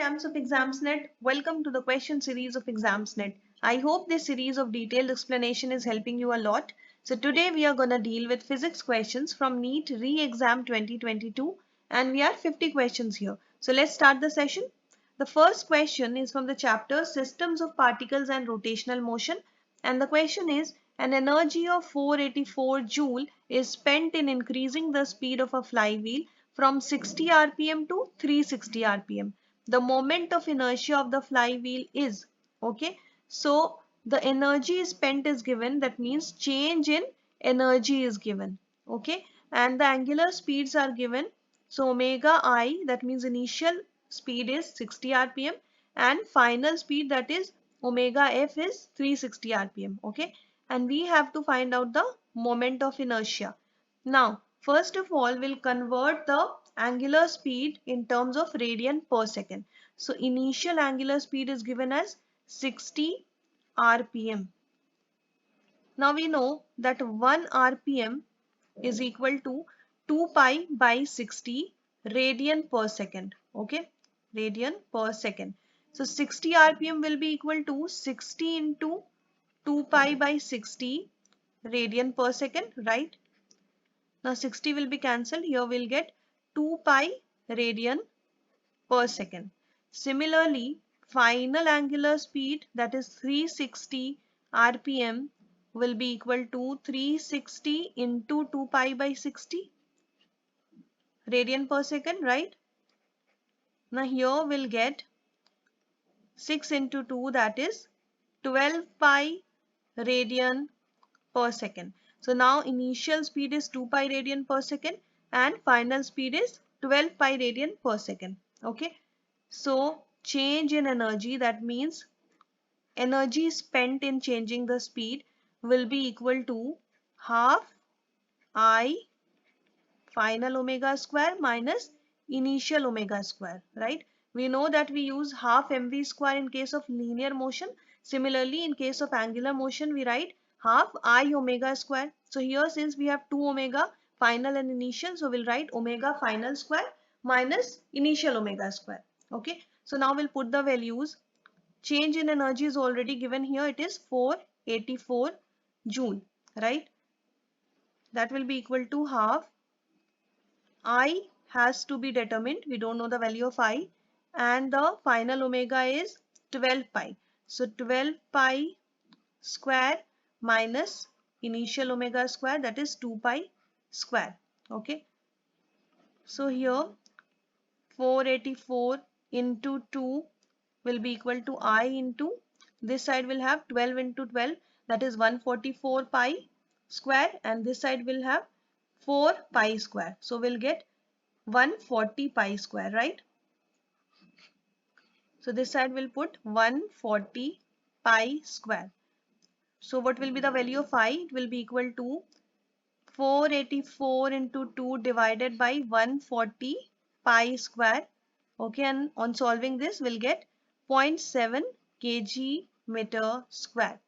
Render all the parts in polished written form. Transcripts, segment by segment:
champs of Examsnet, welcome to the question series of Examsnet. I hope this series of detailed explanation is helping you a lot. So today we are going to deal with physics questions from NEET RE exam 2022 and we are 50 questions here. So let's start the session. The first question is from the chapter Systems of Particles and Rotational Motion and the question is an energy of 484 joule is spent in increasing the speed of a flywheel from 60 rpm to 360 rpm. The moment of inertia of the flywheel is, okay, so the energy spent is given, that means change in energy is given, okay, and the angular speeds are given. So omega I, that means initial speed is 60 rpm and final speed, that is omega f, is 360 rpm, okay, and we have to find out the moment of inertia. Now first of all, we'll convert the angular speed in terms of radian per second. So initial angular speed is given as 60 rpm. Now we know that 1 rpm is equal to 2 pi by 60 radian per second. Okay, radian per second. So 60 rpm will be equal to 60 into 2 pi by 60 radian per second, right? Now 60 will be cancelled. Here we'll get 2 pi radian per second. Similarly, final angular speed, that is 360 rpm, will be equal to 360 into 2 pi by 60 radian per second, right? Now here we'll get 6 into 2, that is 12 pi radian per second. So now initial speed is 2 pi radian per second and final speed is 12 pi radian per second. Okay. So change in energy, that means energy spent in changing the speed, will be equal to half I final omega square minus initial omega square, right? We know that we use half mv square in case of linear motion. Similarly, in case of angular motion, we write half I omega square. So here, since we have 2 omega final and initial, so we'll write omega final square minus initial omega square. Okay, so now we'll put the values. Change in energy is already given here. It is 484 joule, right? That will be equal to half I has to be determined. We don't know the value of I, and the final omega is 12 pi. So 12 pi square minus initial omega square, that is 2 pi square. Okay. So here 484 into 2 will be equal to I into, this side will have 12 into 12, that is 144 pi square, and this side will have 4 pi square. So we'll get 140 pi square, right? So this side will put 140 pi square. So what will be the value of I? It will be equal to 484 into 2 divided by 140 pi square. Okay, and on solving this, we'll get 0.7 kg meter square.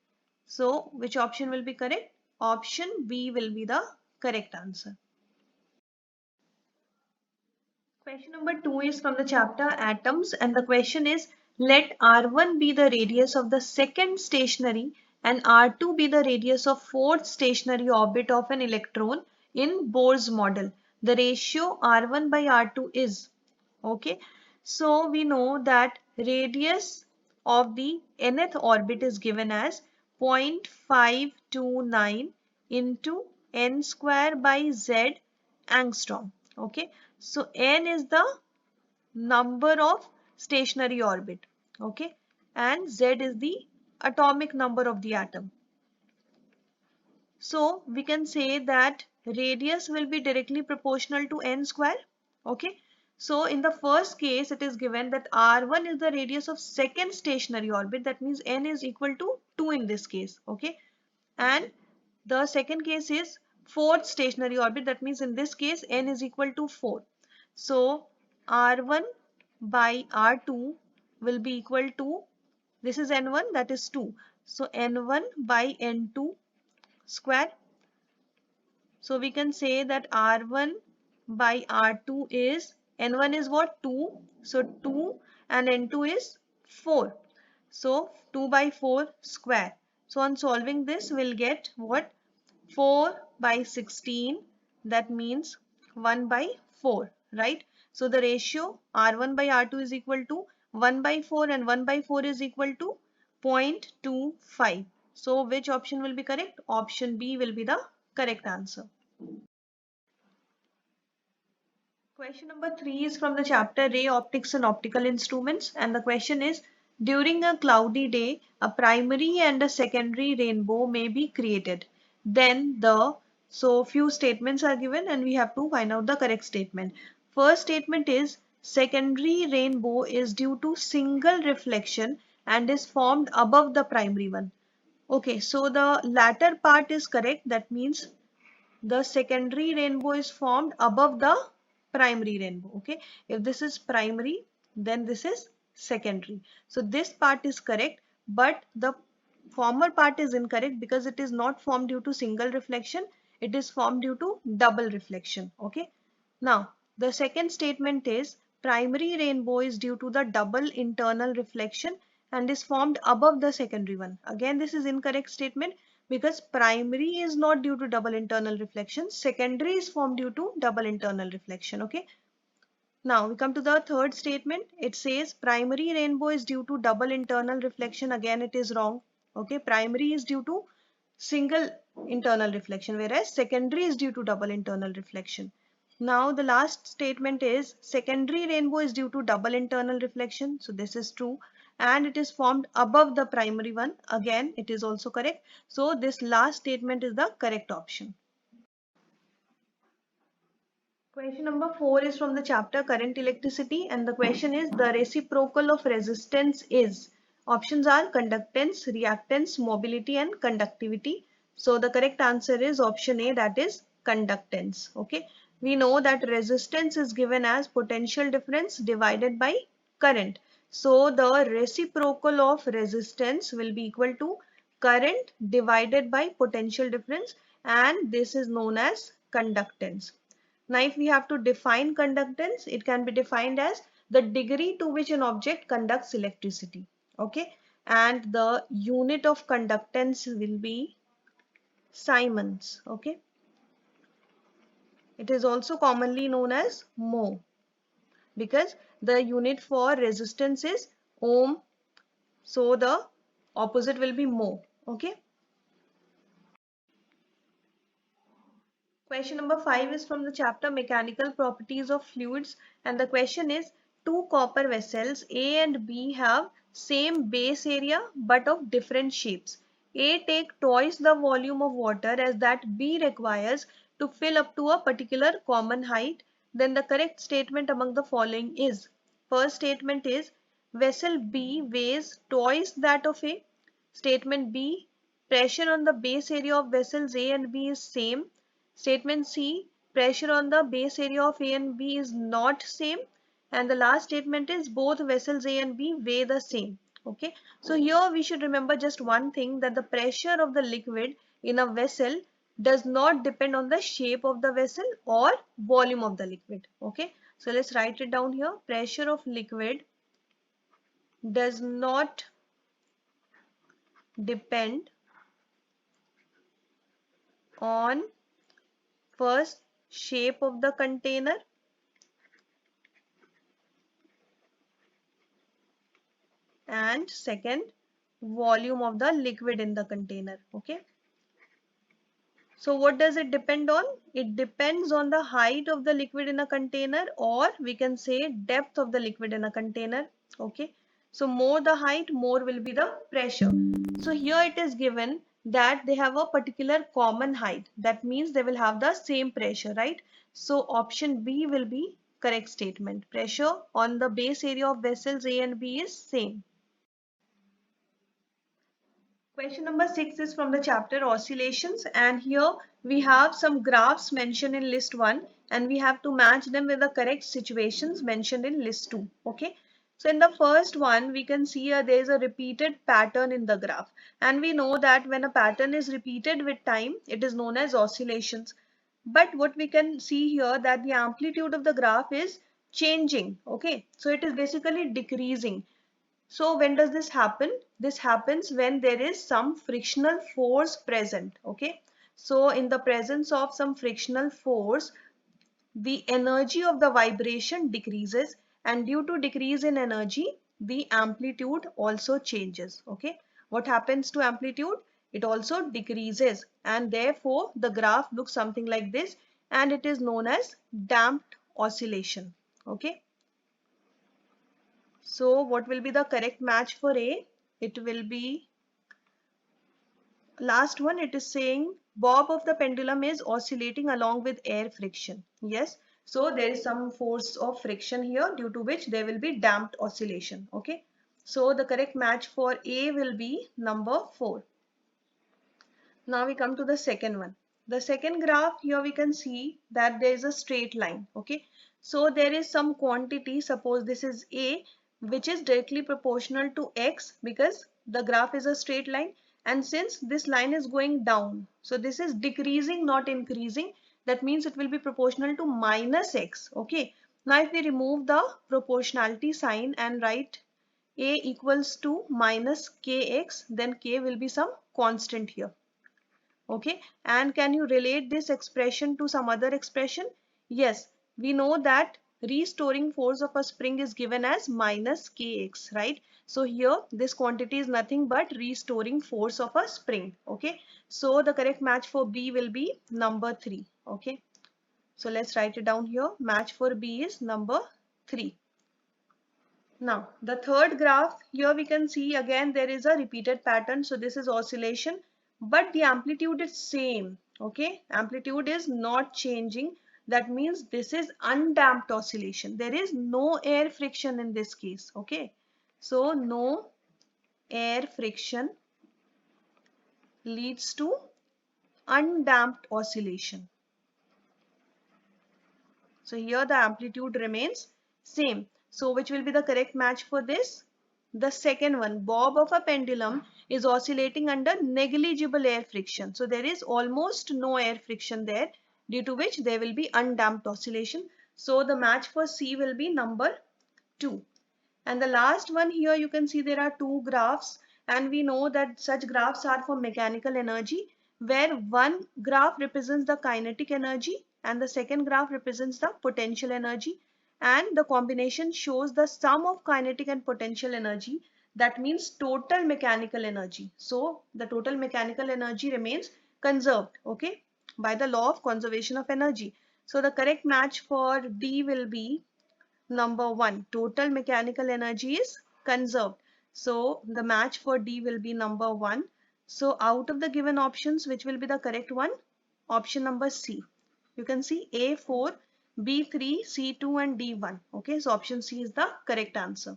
So which option will be correct? Option B will be the correct answer. Question number 2 is from the chapter Atoms, and the question is, let R1 be the radius of the second stationary and R2 be the radius of fourth stationary orbit of an electron in Bohr's model. The ratio R1 by R2 is, okay. So we know that radius of the nth orbit is given as 0.529 into n square by z angstrom. Okay, so n is the number of stationary orbit, okay, and z is the atomic number of the atom. So we can say that radius will be directly proportional to n square. Okay, so in the first case it is given that r1 is the radius of second stationary orbit, that means n is equal to 2 in this case. Okay, and the second case is fourth stationary orbit, that means in this case n is equal to 4. So R1 by R2 will be equal to, this is N1, that is 2. So N1 by N2 square. So we can say that R1 by R2 is, N1 is what? 2. So 2, and N2 is 4. So 2 by 4 square. So on solving this, we'll get what? 4 by 16. That means 1 by 4, right? So the ratio R1 by R2 is equal to 1 by 4 and 1 by 4 is equal to 0.25. So which option will be correct? Option B will be the correct answer. Question number 3 is from the chapter Ray Optics and Optical Instruments, and the question is, during a cloudy day, a primary and a secondary rainbow may be created. Then so few statements are given and we have to find out the correct statement. First statement is, secondary rainbow is due to single reflection and is formed above the primary one. Okay, so the latter part is correct. That means the secondary rainbow is formed above the primary rainbow. Okay, if this is primary, then this is secondary. So this part is correct, but the former part is incorrect because it is not formed due to single reflection. It is formed due to double reflection. Okay, now the second statement is, primary rainbow is due to the double internal reflection and is formed above the secondary one. Again, this is incorrect statement because primary is not due to double internal reflection. Secondary is formed due to double internal reflection. Okay. Now we come to the third statement. It says primary rainbow is due to double internal reflection. Again, it is wrong. Okay. Primary is due to single internal reflection, whereas secondary is due to double internal reflection. Now the last statement is, secondary rainbow is due to double internal reflection. So this is true, and it is formed above the primary one. Again, it is also correct. So this last statement is the correct option. Question number 4 is from the chapter Current Electricity, and the question is, the reciprocal of resistance is. Options are conductance, reactance, mobility and conductivity. So the correct answer is option A, that is conductance. Okay. We know that resistance is given as potential difference divided by current. So the reciprocal of resistance will be equal to current divided by potential difference, and this is known as conductance. Now, if we have to define conductance, it can be defined as the degree to which an object conducts electricity. Okay. And the unit of conductance will be Siemens. Okay. It is also commonly known as mho, because the unit for resistance is ohm. So the opposite will be mho. Okay. Question number 5 is from the chapter Mechanical Properties of Fluids, and the question is, two copper vessels A and B have same base area but of different shapes. A take twice the volume of water as that B requires to fill up to a particular common height. Then the correct statement among the following is. First statement is, vessel B weighs twice that of A. Statement B, pressure on the base area of vessels A and B is same. Statement C, pressure on the base area of A and B is not same. And the last statement is, both vessels A and B weigh the same. Okay. So here we should remember just one thing, that the pressure of the liquid in a vessel does not depend on the shape of the vessel or volume of the liquid. Okay. So let's write it down here. Pressure of liquid does not depend on first shape of the container and second volume of the liquid in the container. Okay. So what does it depend on? It depends on the height of the liquid in a container, or we can say depth of the liquid in a container. Okay. So more the height, more will be the pressure. So here it is given that they have a particular common height. That means they will have the same pressure, right? So option B will be correct statement. Pressure on the base area of vessels A and B is same. Question number 6 is from the chapter Oscillations, and here we have some graphs mentioned in list 1 and we have to match them with the correct situations mentioned in list 2. Okay. So in the first one, we can see there is a repeated pattern in the graph, and we know that when a pattern is repeated with time, it is known as oscillations. But what we can see here, that the amplitude of the graph is changing. Okay, so it is basically decreasing. So when does this happen? This happens when there is some frictional force present. Okay, so in the presence of some frictional force, the energy of the vibration decreases, and due to decrease in energy, the amplitude also changes. Okay, what happens to amplitude? It also decreases, and therefore the graph looks something like this, and it is known as damped oscillation. Okay, so what will be the correct match for A? It will be last one. It is saying bob of the pendulum is oscillating along with air friction. Yes, so there is some force of friction here, due to which there will be damped oscillation. Okay, so the correct match for A will be number 4. Now we come to the second one. The second graph, here we can see that there is a straight line. Okay, so there is some quantity, suppose this is A, which is directly proportional to X, because the graph is a straight line, and since this line is going down, so this is decreasing, not increasing. That means it will be proportional to minus X. Okay, now if we remove the proportionality sign and write A equals to minus Kx, then K will be some constant here. Okay, and can you relate this expression to some other expression? Yes, we know that restoring force of a spring is given as minus kx, right? So here this quantity is nothing but restoring force of a spring. Okay, so the correct match for B will be number 3. Okay, so let's write it down here. Match for B is number 3. Now, the third graph, here we can see again there is a repeated pattern. So this is oscillation, but the amplitude is same. Okay, amplitude is not changing. That means this is undamped oscillation. There is no air friction in this case. Okay, so no air friction leads to undamped oscillation. So here the amplitude remains same. So which will be the correct match for this? The second one, bob of a pendulum is oscillating under negligible air friction. So there is almost no air friction there, due to which there will be undamped oscillation. So the match for C will be number 2. And the last one, here you can see there are two graphs, and we know that such graphs are for mechanical energy, where one graph represents the kinetic energy and the second graph represents the potential energy, and the combination shows the sum of kinetic and potential energy. That means total mechanical energy. So the total mechanical energy remains conserved, okay, by the law of conservation of energy. So the correct match for D will be number 1. Total mechanical energy is conserved. So the match for D will be number 1. So out of the given options, which will be the correct one? Option number C. You can see A4, B3, C2 and D1. Okay, so option C is the correct answer.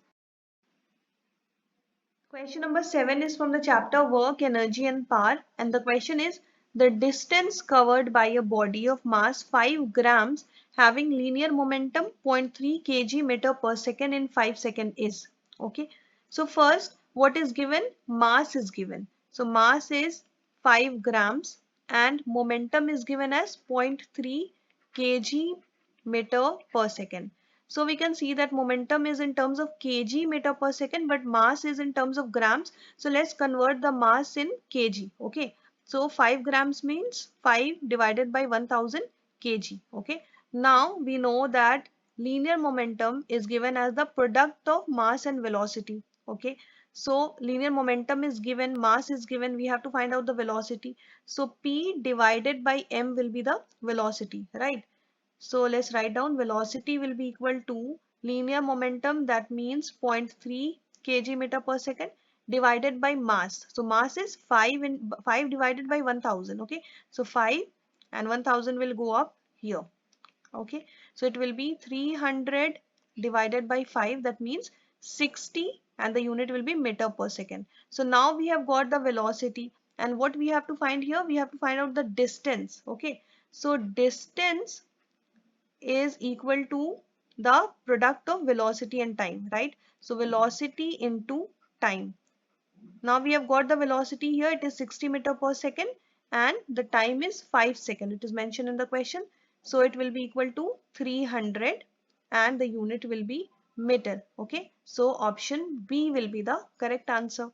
Question number 7 is from the chapter Work, Energy and Power, and the question is, the distance covered by a body of mass 5 grams having linear momentum 0.3 kg meter per second in 5 seconds is. Okay, so first what is given? Mass is given. So mass is 5 grams and momentum is given as 0.3 kg meter per second. So we can see that momentum is in terms of kg meter per second, but mass is in terms of grams. So let's convert the mass in kg. Okay, so 5 grams means 5 divided by 1000 kg. Okay, now we know that linear momentum is given as the product of mass and velocity. Okay, so linear momentum is given, mass is given, we have to find out the velocity. So P divided by M will be the velocity, right? So let's write down velocity will be equal to linear momentum, that means 0.3 kg meter per second, divided by mass. So mass is 5 divided by 1000. Okay, so 5 and 1000 will go up here. Okay, so it will be 300 divided by 5, that means 60, and the unit will be meter per second. So now we have got the velocity, and what we have to find here? We have to find out the distance. Okay, so distance is equal to the product of velocity and time, right? So velocity into time. Now we have got the velocity here, it is 60 meter per second, and the time is 5 seconds. It is mentioned in the question. So it will be equal to 300 and the unit will be meter. Okay, so option B will be the correct answer.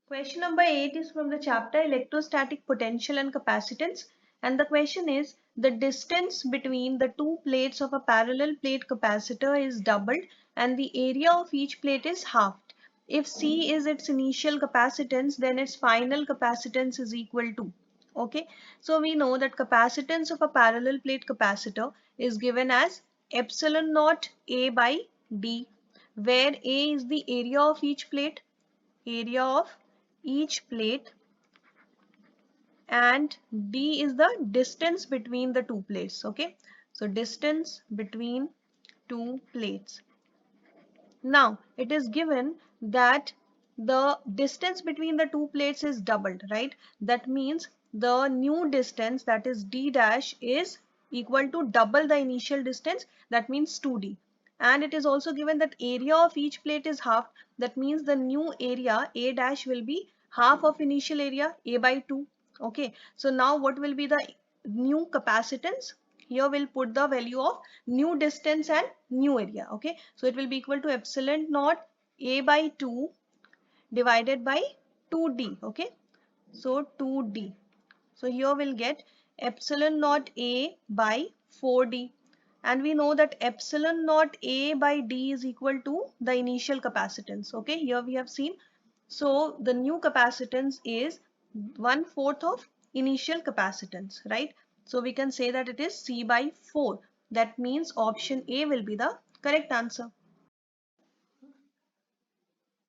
Question number 8 is from the chapter Electrostatic Potential and Capacitance, and the question is the distance between the two plates of a parallel plate capacitor is doubled and the area of each plate is halved. If C is its initial capacitance, then its final capacitance is equal to. Okay, so we know that capacitance of a parallel plate capacitor is given as epsilon naught A by D, where A is the area of each plate and D is the distance between the two plates. Okay, so distance between two plates. Now it is given that the distance between the two plates is doubled, right? That means the new distance, that is D dash, is equal to double the initial distance, that means 2D. And it is also given that area of each plate is half, that means the new area A dash will be half of initial area A by 2. Okay, so now what will be the new capacitance? Here we'll put the value of new distance and new area. Okay, so it will be equal to epsilon naught A by 2 divided by 2D. Okay, so 2D. So here we'll get epsilon naught A by 4D, and we know that epsilon naught A by D is equal to the initial capacitance. Okay, here we have seen. So the new capacitance is 1/4 of initial capacitance, right? So we can say that it is C by 4. That means option A will be the correct answer.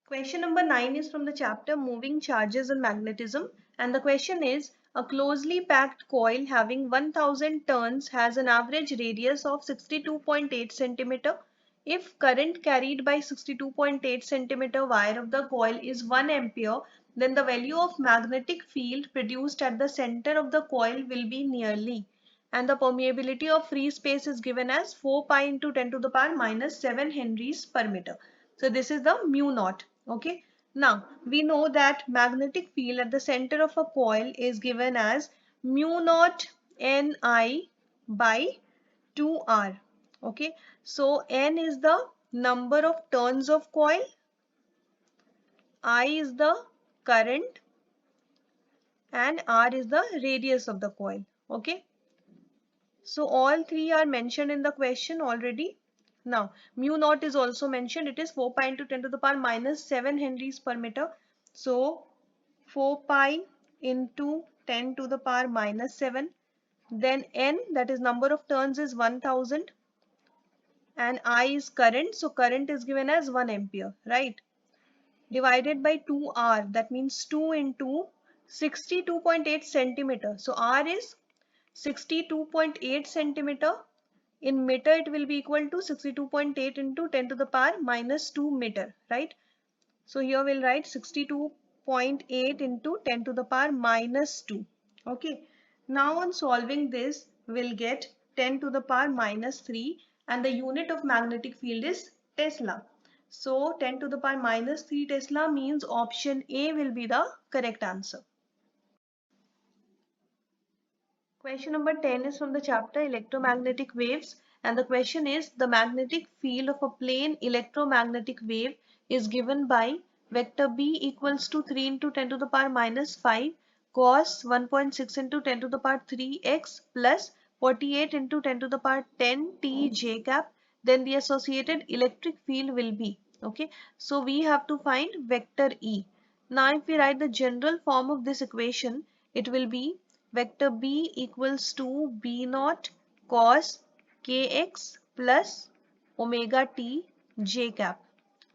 Question number 9 is from the chapter Moving Charges and Magnetism, and the question is a closely packed coil having 1000 turns has an average radius of 62.8 centimeter. If current carried by 62.8 centimeter wire of the coil is 1 ampere, then the value of magnetic field produced at the center of the coil will be nearly, and the permeability of free space is given as 4 pi into 10 to the power minus 7 henries per meter. So this is the mu naught. Okay, now we know that magnetic field at the center of a coil is given as mu naught Ni by 2R. Okay, so N is the number of turns of coil, I is the current, and R is the radius of the coil. Okay, so all three are mentioned in the question already. Now mu naught is also mentioned. It is 4 pi into 10 to the power minus 7 henries per meter. So 4 pi into 10 to the power minus 7. Then N, that is number of turns, is 1000, and I is current. So current is given as 1 ampere, right? Divided by 2R, that means 2 into 62.8 centimeter. So R is 62.8 centimeter. In meter, it will be equal to 62.8 into 10 to the power minus 2 meter, right? So here we'll write 62.8 into 10 to the power minus 2. Okay. Now on solving this, we'll get 10 to the power minus 3, and the unit of magnetic field is Tesla. So 10 to the power minus 3 Tesla means option A will be the correct answer. Question number 10 is from the chapter Electromagnetic Waves, and the question is the magnetic field of a plane electromagnetic wave is given by vector B equals to 3 into 10 to the power minus 5 cos 1.6 into 10 to the power 3x plus 48 into 10 to the power 10 t j cap. Then the associated electric field will be. Okay, so we have to find vector E. Now if we write the general form of this equation, it will be vector B equals to B naught cos kx plus omega t j cap,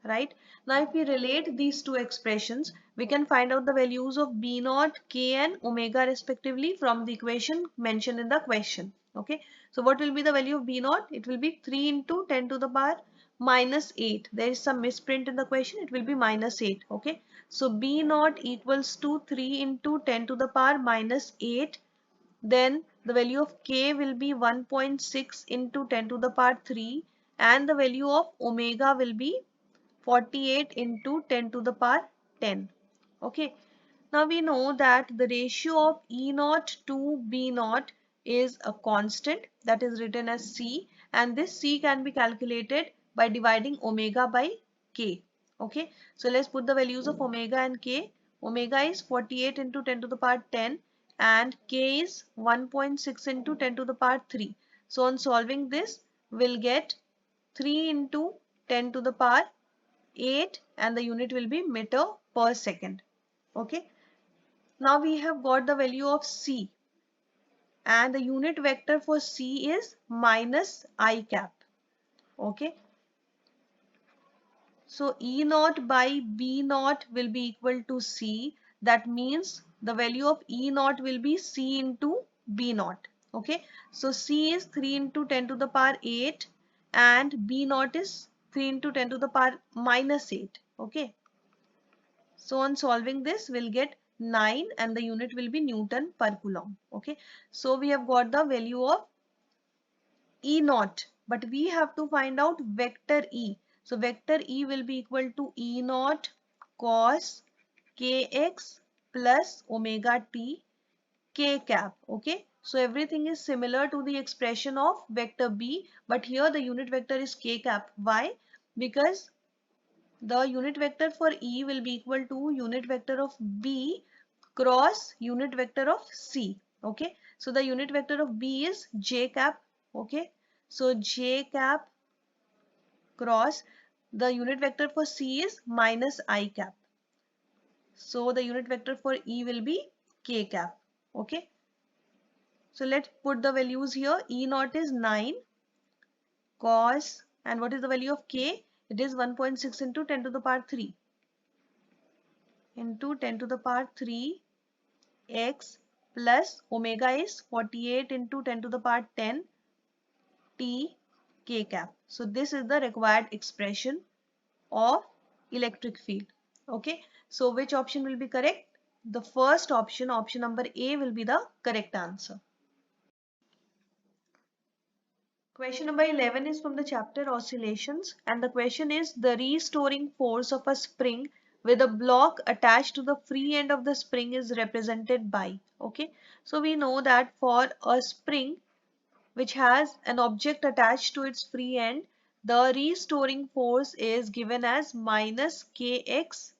right? Now if we relate these two expressions, we can find out the values of B naught, k and omega respectively from the equation mentioned in the question. Okay, so what will be the value of B naught? It will be 3 into 10 to the power minus 8. There is some misprint in the question. It will be minus 8. Okay, so B naught equals to 3 into 10 to the power minus 8. Then the value of k will be 1.6 into 10 to the power 3, and the value of omega will be 48 into 10 to the power 10. Okay, now we know that the ratio of E naught to B naught is a constant that is written as c, and this c can be calculated by dividing omega by k. Okay, so let's put the values of omega and k. Omega is 48 into 10 to the power 10 and k is 1.6 into 10 to the power 3. So on solving this, we'll get 3 into 10 to the power 8 and the unit will be meter per second. Okay, now we have got the value of c and the unit vector for c is minus I cap. Okay, so E naught by B naught will be equal to C. That means the value of E naught will be C into B naught. Okay, so C is 3 into 10 to the power 8 and B naught is 3 into 10 to the power minus 8. Okay, so on solving this, we'll get 9 and the unit will be Newton per Coulomb. Okay, so we have got the value of E naught, but we have to find out vector E. So vector E will be equal to E naught cos kx plus omega t k cap. Okay, so everything is similar to the expression of vector B, but here the unit vector is k cap. Why? Because the unit vector for E will be equal to unit vector of B cross unit vector of C. Okay, so the unit vector of B is j cap. Okay, so j cap cross the unit vector for C is minus I cap. So the unit vector for E will be k cap. Okay, so let's put the values here. E naught is 9 cos, and what is the value of k? It is 1.6 into 10 to the power 3 into 10 to the power 3 x plus omega is 48 into 10 to the power 10 t k cap. So this is the required expression of electric field. Okay, so which option will be correct? The first option, option number A, will be the correct answer. Question number 11 is from the chapter Oscillations, and the question is the restoring force of a spring with a block attached to the free end of the spring is represented by. Okay, so we know that for a spring which has an object attached to its free end, the restoring force is given as minus kx,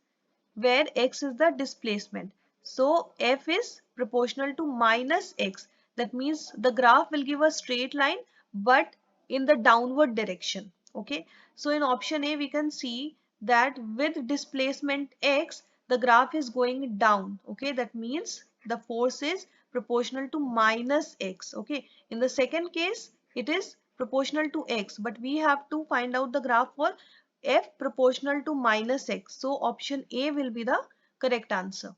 where x is the displacement. So F is proportional to minus x. That means the graph will give a straight line but in the downward direction. Okay, so in option A we can see that with displacement x the graph is going down. Okay, that means the force is proportional to minus x. Okay, in the second case it is proportional to x, but we have to find out the graph for F proportional to minus x. So option A will be the correct answer.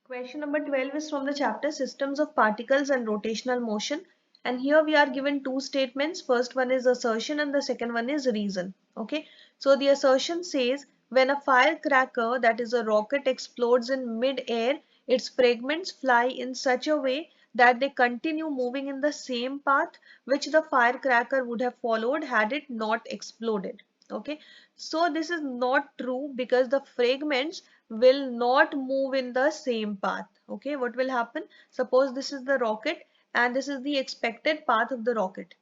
Question number 12 is from the chapter Systems of Particles and Rotational Motion. And here we are given two statements. First one is assertion and the second one is reason. Okay. So the assertion says when a firecracker, that is a rocket, explodes in mid-air, its fragments fly in such a way that they continue moving in the same path which the firecracker would have followed had it not exploded. Okay, so this is not true because the fragments will not move in the same path. Okay, what will happen? Suppose this is the rocket and this is the expected path of the rocket,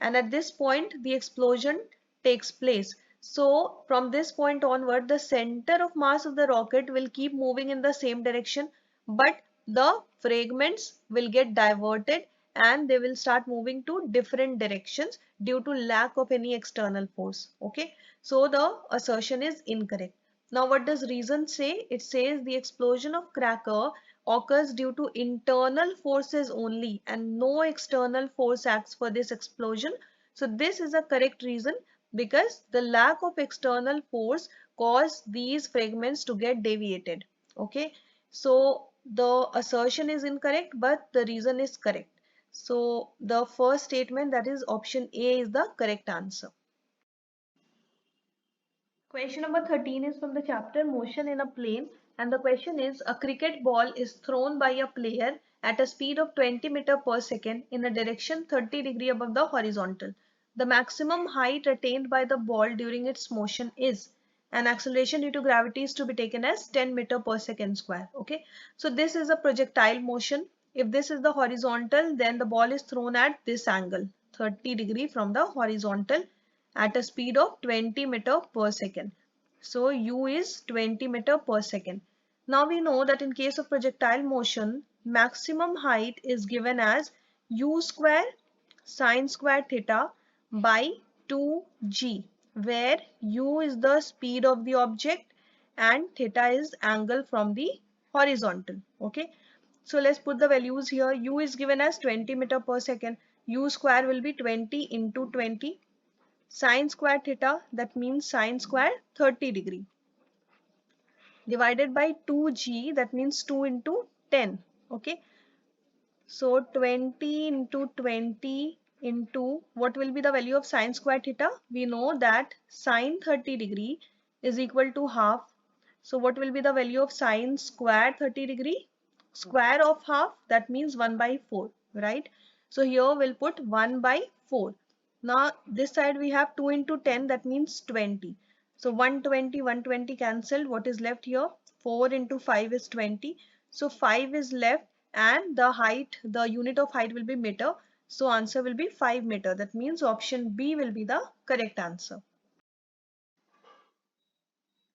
and at this point the explosion takes place. So from this point onward the center of mass of the rocket will keep moving in the same direction, but the fragments will get diverted and they will start moving to different directions due to lack of any external force. Okay, so the assertion is incorrect. Now what does reason say? It says the explosion of cracker occurs due to internal forces only and no external force acts for this explosion. So this is a correct reason because the lack of external force caused these fragments to get deviated. Okay, so the assertion is incorrect but the reason is correct. So the first statement, that is option A, is the correct answer. Question number 13 is from the chapter Motion in a Plane, and the question is a cricket ball is thrown by a player at a speed of 20 meter per second in a direction 30 degree above the horizontal. The maximum height attained by the ball during its motion is, and acceleration due to gravity is to be taken as 10 meter per second square. Okay, so this is a projectile motion. If this is the horizontal, then the ball is thrown at this angle, 30 degree from the horizontal at a speed of 20 meter per second. So u is 20 meter per second. Now we know that in case of projectile motion, maximum height is given as u square sine square theta by 2g, where u is the speed of the object and theta is angle from the horizontal. Okay. So let's put the values here. U is given as 20 meter per second. U square will be 20 into 20. Sine square theta, that means sine square 30 degree. Divided by 2g, that means 2 into 10. Okay. So 20 into 20 into what will be the value of sine square theta? We know that sine 30 degree is equal to half. So what will be the value of sine square 30 degree? Square of half, that means 1 by 4, right? So here we'll put 1 by 4. Now this side we have 2 into 10, that means 20. So 120 cancelled. What is left here? 4 into 5 is 20. So 5 is left and the height, the unit of height will be meter. So answer will be 5 meter. That means option B will be the correct answer.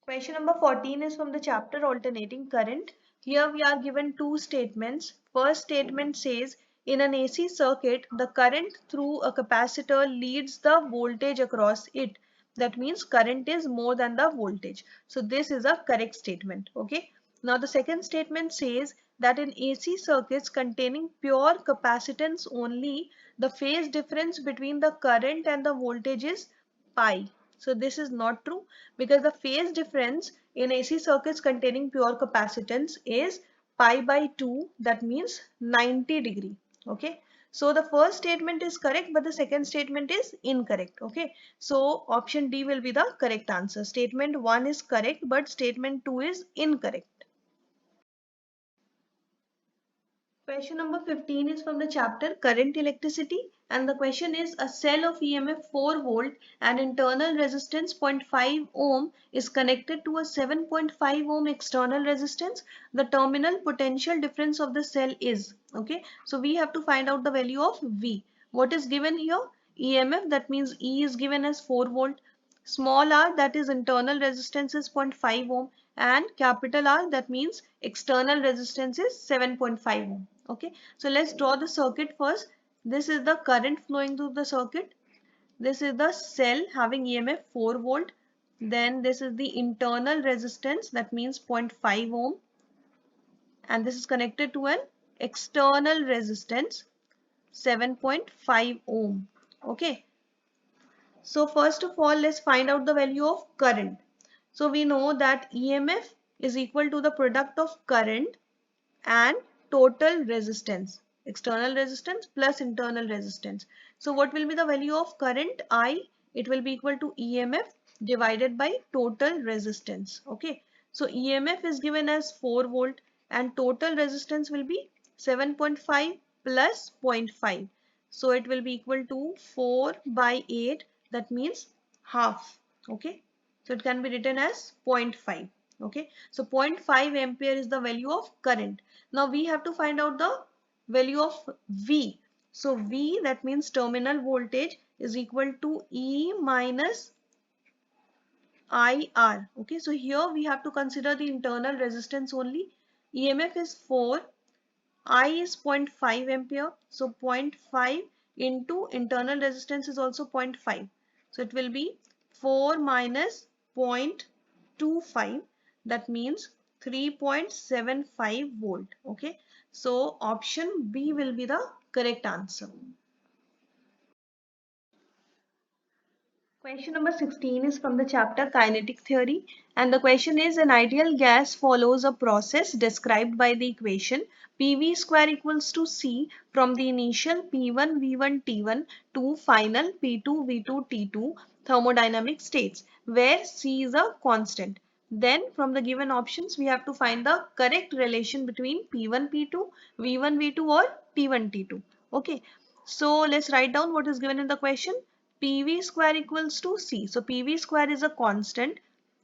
Question number 14 is from the chapter Alternating Current. Here we are given two statements. First statement says, in an AC circuit, the current through a capacitor leads the voltage across it. That means current is more than the voltage. So this is a correct statement. Okay. Now the second statement says that in AC circuits containing pure capacitance only, the phase difference between the current and the voltage is pi. So this is not true because the phase difference in AC circuits containing pure capacitance is pi by 2, that means 90 degree. Okay. So the first statement is correct but the second statement is incorrect. Okay. So option D will be the correct answer. Statement 1 is correct but statement 2 is incorrect. Question number 15 is from the chapter Current Electricity and the question is a cell of EMF 4 volt and internal resistance 0.5 ohm is connected to a 7.5 ohm external resistance. The terminal potential difference of the cell is, okay. So we have to find out the value of V. What is given here? EMF, that means E is given as 4 volt. Small r, that is internal resistance, is 0.5 ohm and capital R, that means external resistance is 7.5 ohm. Okay, so let's draw the circuit first. This is the current flowing through the circuit. This is the cell having EMF 4 volt. Then this is the internal resistance, that means 0.5 ohm, and this is connected to an external resistance 7.5 ohm. Okay. So first of all, let's find out the value of current. So we know that EMF is equal to the product of current and total resistance, external resistance plus internal resistance. So what will be the value of current I? It will be equal to EMF divided by total resistance. Okay. So EMF is given as 4 volt and total resistance will be 7.5 plus 0.5. So it will be equal to 4 by 8. That means half. Okay. So it can be written as 0.5. Okay. So 0.5 ampere is the value of current. Now we have to find out the value of V. So V, that means terminal voltage, is equal to E minus IR. Okay. So here we have to consider the internal resistance only. EMF is 4. I is 0.5 ampere. So 0.5 into internal resistance is also 0.5. So it will be 4 minus 0.25. That means 3.75 volt. Okay. So option B will be the correct answer. Question number 16 is from the chapter Kinetic Theory and the question is an ideal gas follows a process described by the equation PV square equals to C from the initial P1 V1 T1 to final P2 V2 T2 thermodynamic states where C is a constant. Then from the given options we have to find the correct relation between P1 P2, V1 V2 or T1 T2. Okay. So let's write down what is given in the question. PV square equals to C. So PV square is a constant.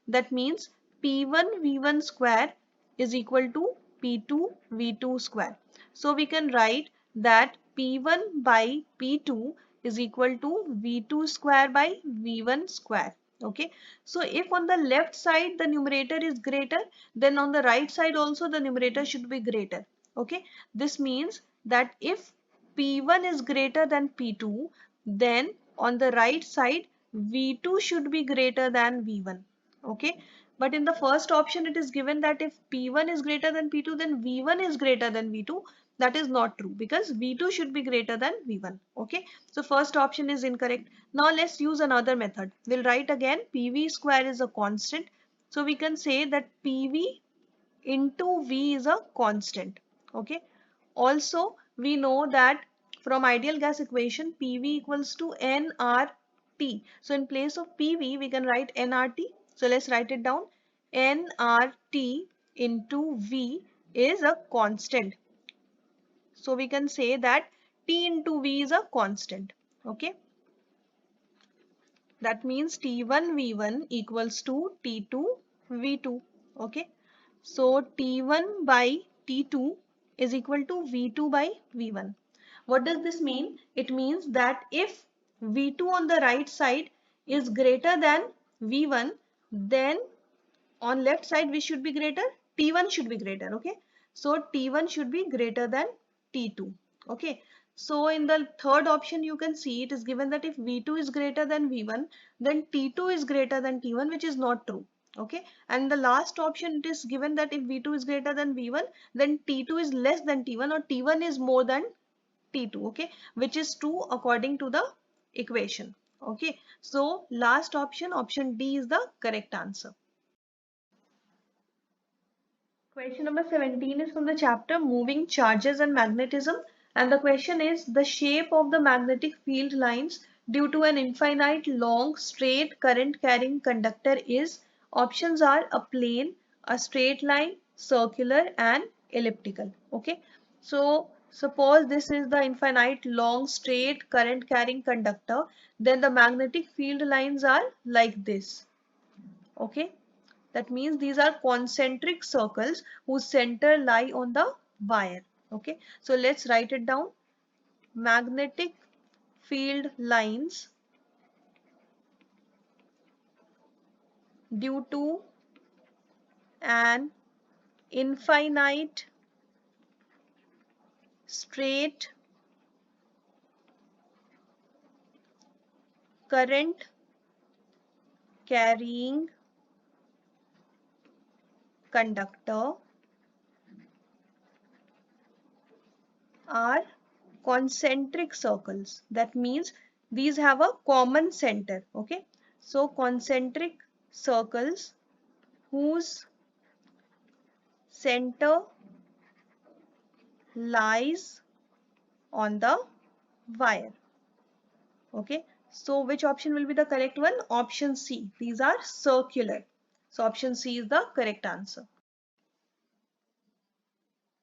That means P1 V1 square is equal to P2 V2 square. So we can write that P1 by P2 is equal to V2 square by V1 square. Okay. So if on the left side the numerator is greater, then on the right side also the numerator should be greater. Okay. This means that if P1 is greater than P2, then on the right side V2 should be greater than V1. Okay. But in the first option it is given that if P1 is greater than P2, then V1 is greater than V2. That is not true because V2 should be greater than V1. Okay. So first option is incorrect. Now let's use another method. We'll write again PV square is a constant. So we can say that PV into V is a constant. Okay. Also, we know that from ideal gas equation, PV equals to nRT. So in place of PV, we can write nRT. So let's write it down. nRT into V is a constant. So we can say that T into V is a constant. Okay. That means T1 V1 equals to T2 V2. Okay. So T1 by T2 is equal to V2 by V1. What does this mean? It means that if V2 on the right side is greater than V1, then on left side we should be greater, T1 should be greater. Okay. So T1 should be greater than T2. Okay. So in the third option you can see it is given that if V2 is greater than V1, then T2 is greater than T1, which is not true. Okay. And the last option it is given that if V2 is greater than V1, then T2 is less than T1 or T1 is more than T2. Okay. Which is true according to the equation. Okay. So last option, option D is the correct answer. Question number 17 is from the chapter Moving Charges and Magnetism, and the question is the shape of the magnetic field lines due to an infinite long straight current carrying conductor is. Options are a plane, a straight line, circular and elliptical. Okay. So suppose this is the infinite long straight current carrying conductor, then the magnetic field lines are like this. Okay. That means these are concentric circles whose center lie on the wire. Okay. So let's write it down. Magnetic field lines due to an infinite straight current carrying conductor are concentric circles. That means these have a common center. Okay. So concentric circles whose center lies on the wire. Okay. So which option will be the correct one? Option C. These are circular. So option C is the correct answer.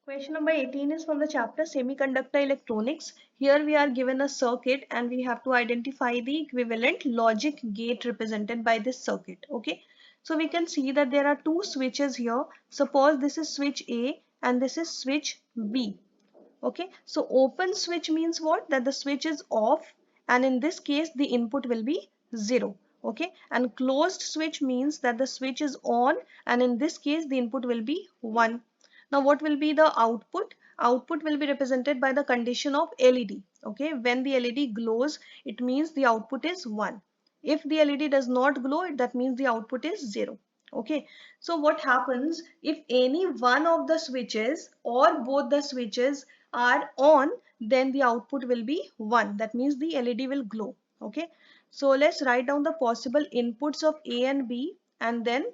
Question number 18 is from the chapter Semiconductor Electronics. Here we are given a circuit and we have to identify the equivalent logic gate represented by this circuit. Okay. So we can see that there are two switches here. Suppose this is switch A and this is switch B. Okay. So open switch means what? That the switch is off and in this case the input will be 0. Okay. And closed switch means that the switch is on and in this case the input will be 1. Now what will be the output? Output will be represented by the condition of LED. Okay, when the LED glows, it means the output is 1. If the LED does not glow, that means the output is 0. Okay, so what happens if any one of the switches or both the switches are on, then the output will be 1. That means the LED will glow. Okay, so let's write down the possible inputs of A and B and then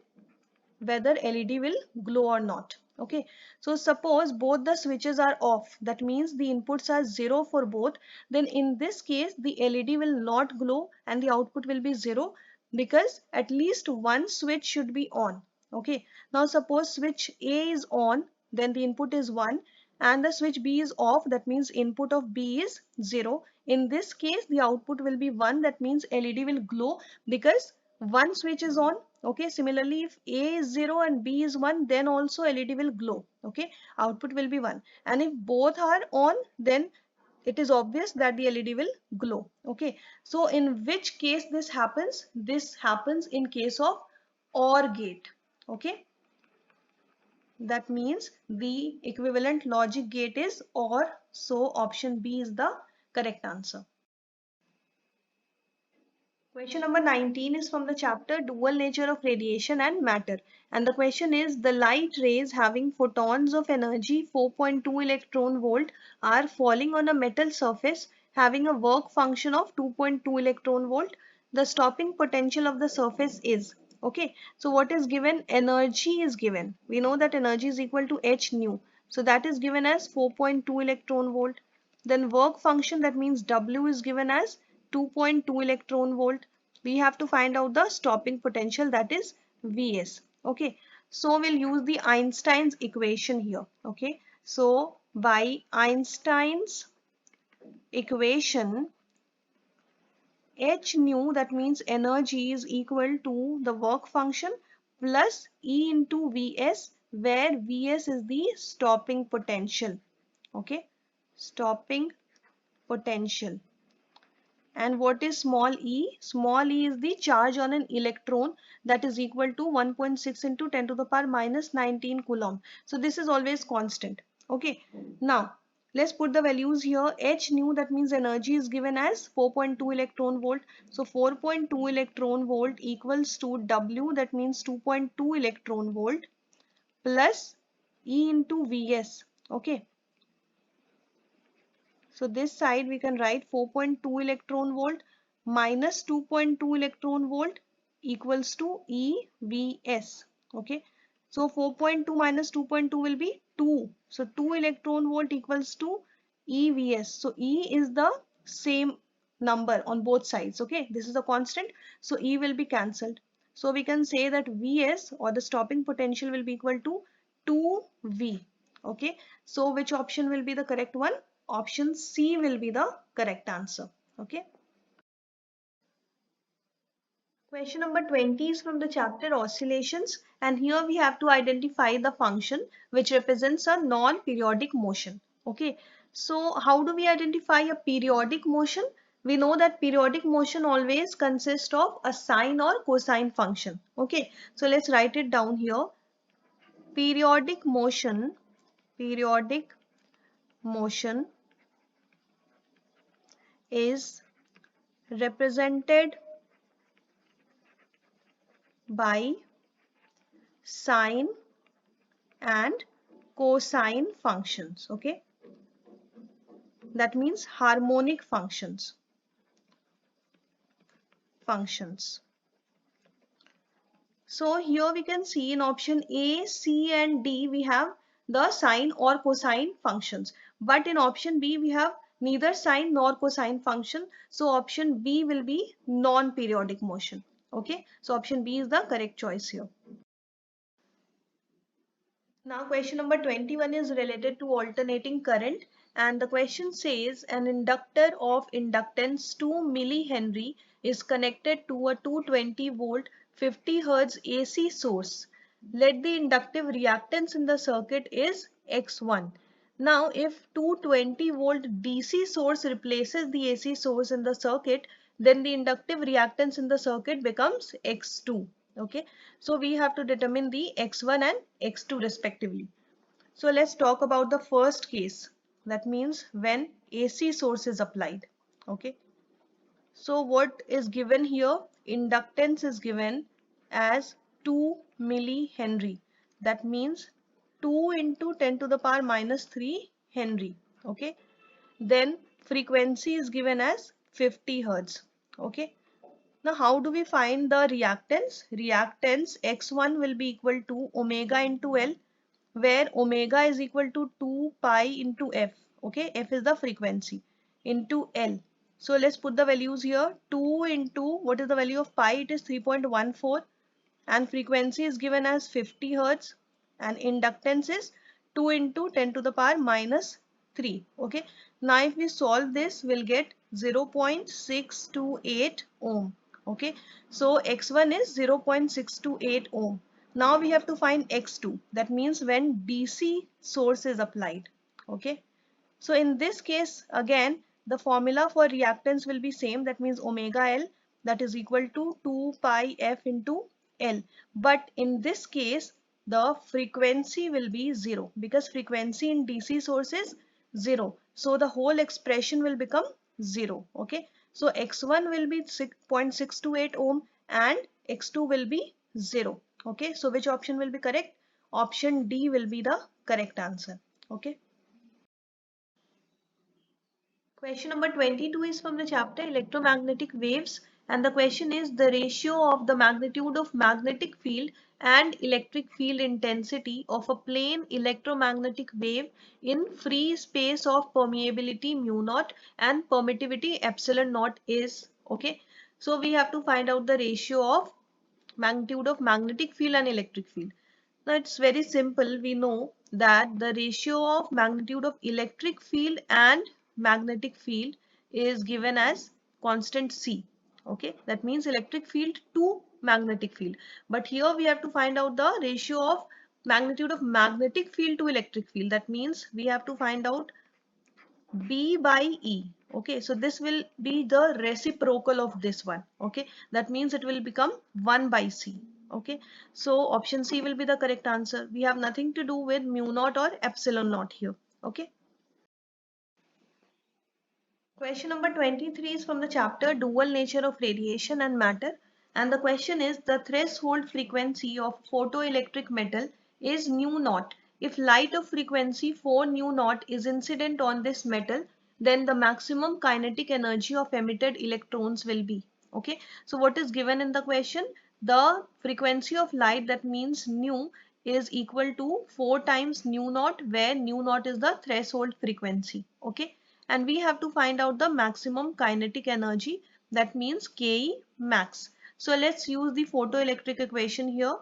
whether LED will glow or not. Okay, so suppose both the switches are off, that means the inputs are 0 for both, then in this case the LED will not glow and the output will be 0 because at least one switch should be on. Okay, now suppose switch A is on, then the input is 1 and the switch B is off, that means input of B is 0. In this case the output will be 1, that means LED will glow because one switch is on Okay, similarly, if A is 0 and B is 1, then also LED will glow. Okay, output will be 1. And if both are on, then it is obvious that the LED will glow. Okay, so in which case this happens? This happens in case of OR gate. Okay, that means the equivalent logic gate is OR. So option B is the correct answer. Question number 19 is from the chapter Dual Nature of Radiation and Matter. And the question is, the light rays having photons of energy 4.2 electron volt are falling on a metal surface having a work function of 2.2 electron volt. The stopping potential of the surface is. Okay, so what is given? Energy is given. We know that energy is equal to h nu. So that is given as 4.2 electron volt. Then work function, that means W is given as 2.2 electron volt. We have to find out the stopping potential, that is Vs. Okay, so we'll use the Einstein's equation here. Okay, so by Einstein's equation, h nu, that means energy, is equal to the work function plus E into Vs, where Vs is the stopping potential. Okay, stopping potential. And what is small e? Small e is the charge on an electron, that is equal to 1.6 into 10 to the power minus 19 coulomb. So this is always constant. Okay. Now let's put the values here. H nu, that means energy, is given as 4.2 electron volt. So 4.2 electron volt equals to W, that means 2.2 electron volt, plus E into Vs. Okay. So this side we can write 4.2 electron volt minus 2.2 electron volt equals to EVS. Okay. So 4.2 minus 2.2 will be 2. So 2 electron volt equals to EVS. So E is the same number on both sides. Okay. This is a constant. So E will be cancelled. So we can say that Vs, or the stopping potential, will be equal to 2V. Okay, so which option will be the correct one? Option C will be the correct answer. Okay. Question number 20 is from the chapter Oscillations, and here we have to identify the function which represents a non-periodic motion. Okay, so how do we identify a periodic motion? We know that periodic motion always consists of a sine or cosine function. Okay, so let's write it down here. Periodic motion is represented by sine and cosine functions. Okay, that means harmonic functions. So here we can see in option A, C and D we have the sine or cosine functions, but in option B we have neither sine nor cosine function. So option B will be non-periodic motion. Okay, so option B is the correct choice here. Now question number 21 is related to alternating current, and the question says an inductor of inductance 2 millihenry is connected to a 220 volt 50 Hz AC source. Let the inductive reactance in the circuit is X1. Now if 220 volt DC source replaces the AC source in the circuit, then the inductive reactance in the circuit becomes X2. Okay, so we have to determine the X1 and X2 respectively. So let's talk about the first case, that means when AC source is applied. Okay, so what is given here? Inductance is given as 2 millihenry, that means 2 into 10 to the power minus 3 Henry. Okay, then frequency is given as 50 Hertz. Okay, now how do we find the reactance? Reactance X1 will be equal to omega into L, where omega is equal to 2 pi into F. Okay, F is the frequency, into L. So let's put the values here. 2 into, what is the value of pi? It is 3.14, and frequency is given as 50 Hertz, and inductance is 2 into 10 to the power minus 3. Okay, now if we solve this, we'll get 0.628 ohm. Okay, so x1 is 0.628 ohm. Now we have to find x2. That means when DC source is applied. Okay, so in this case, again, the formula for reactance will be same. That means omega L, that is equal to 2 pi F into L. But in this case, the frequency will be 0 because frequency in DC source is 0. So the whole expression will become 0. Okay. So x1 will be 6.628 ohm and x2 will be 0. Okay. So which option will be correct? Option D will be the correct answer. Okay. Question number 22 is from the chapter Electromagnetic Waves, and the question is the ratio of the magnitude of magnetic field and electric field intensity of a plane electromagnetic wave in free space of permeability mu naught and permittivity epsilon naught is. Okay, so we have to find out the ratio of magnitude of magnetic field and electric field. Now it's very simple. We know that the ratio of magnitude of electric field and magnetic field is given as constant C. Okay, that means electric field to magnetic field. But here we have to find out the ratio of magnitude of magnetic field to electric field. That means we have to find out B by E. Okay, so this will be the reciprocal of this one. Okay, that means it will become 1 by C. Okay, so option C will be the correct answer. We have nothing to do with mu naught or epsilon naught here. Okay. Question number 23 is from the chapter Dual Nature of Radiation and Matter, and the question is the threshold frequency of photoelectric metal is nu naught. If light of frequency 4 nu naught is incident on this metal, then the maximum kinetic energy of emitted electrons will be. Okay, so what is given in the question? The frequency of light, that means nu, is equal to 4 times nu naught, where nu naught is the threshold frequency. Okay, and we have to find out the maximum kinetic energy, that means Ke max. So let's use the photoelectric equation here.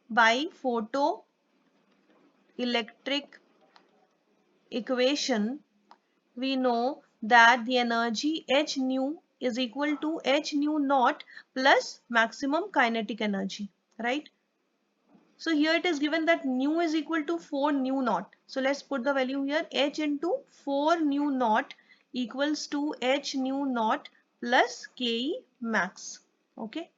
By photoelectric equation, we know that the energy h nu is equal to h nu naught plus maximum kinetic energy, right? So here it is given that nu is equal to 4 nu naught. So let's put the value here. H into 4 nu naught equals to h nu naught plus Ke max. Okay.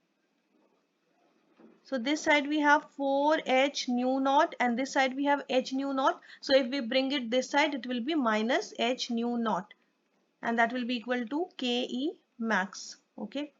So this side we have 4h nu naught and this side we have h nu naught. So if we bring it this side, it will be minus h nu naught and that will be equal to Ke max. Okay.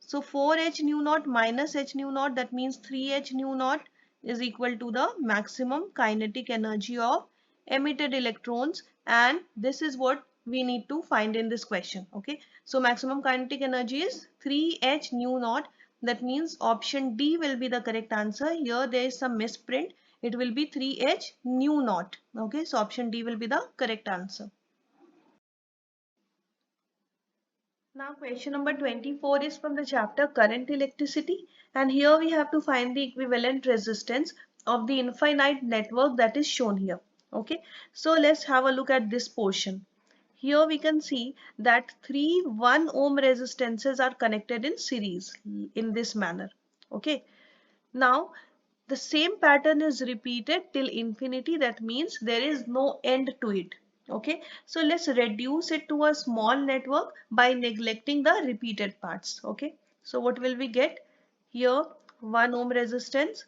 So 4h nu naught minus h nu naught, that means 3h nu naught is equal to the maximum kinetic energy of emitted electrons, and this is what we need to find in this question. Okay, so maximum kinetic energy is 3h nu naught. That means option D will be the correct answer. Here there is some misprint. It will be 3h nu naught. Okay, so option D will be the correct answer. Now question number 24 is from the chapter Current Electricity, and here we have to find the equivalent resistance of the infinite network that is shown here. Okay, so let's have a look at this portion. Here we can see that three 1 ohm resistances are connected in series in this manner. Okay, now the same pattern is repeated till infinity. That means there is no end to it. Okay, so let's reduce it to a small network by neglecting the repeated parts. Okay, so what will we get here? 1 ohm resistance,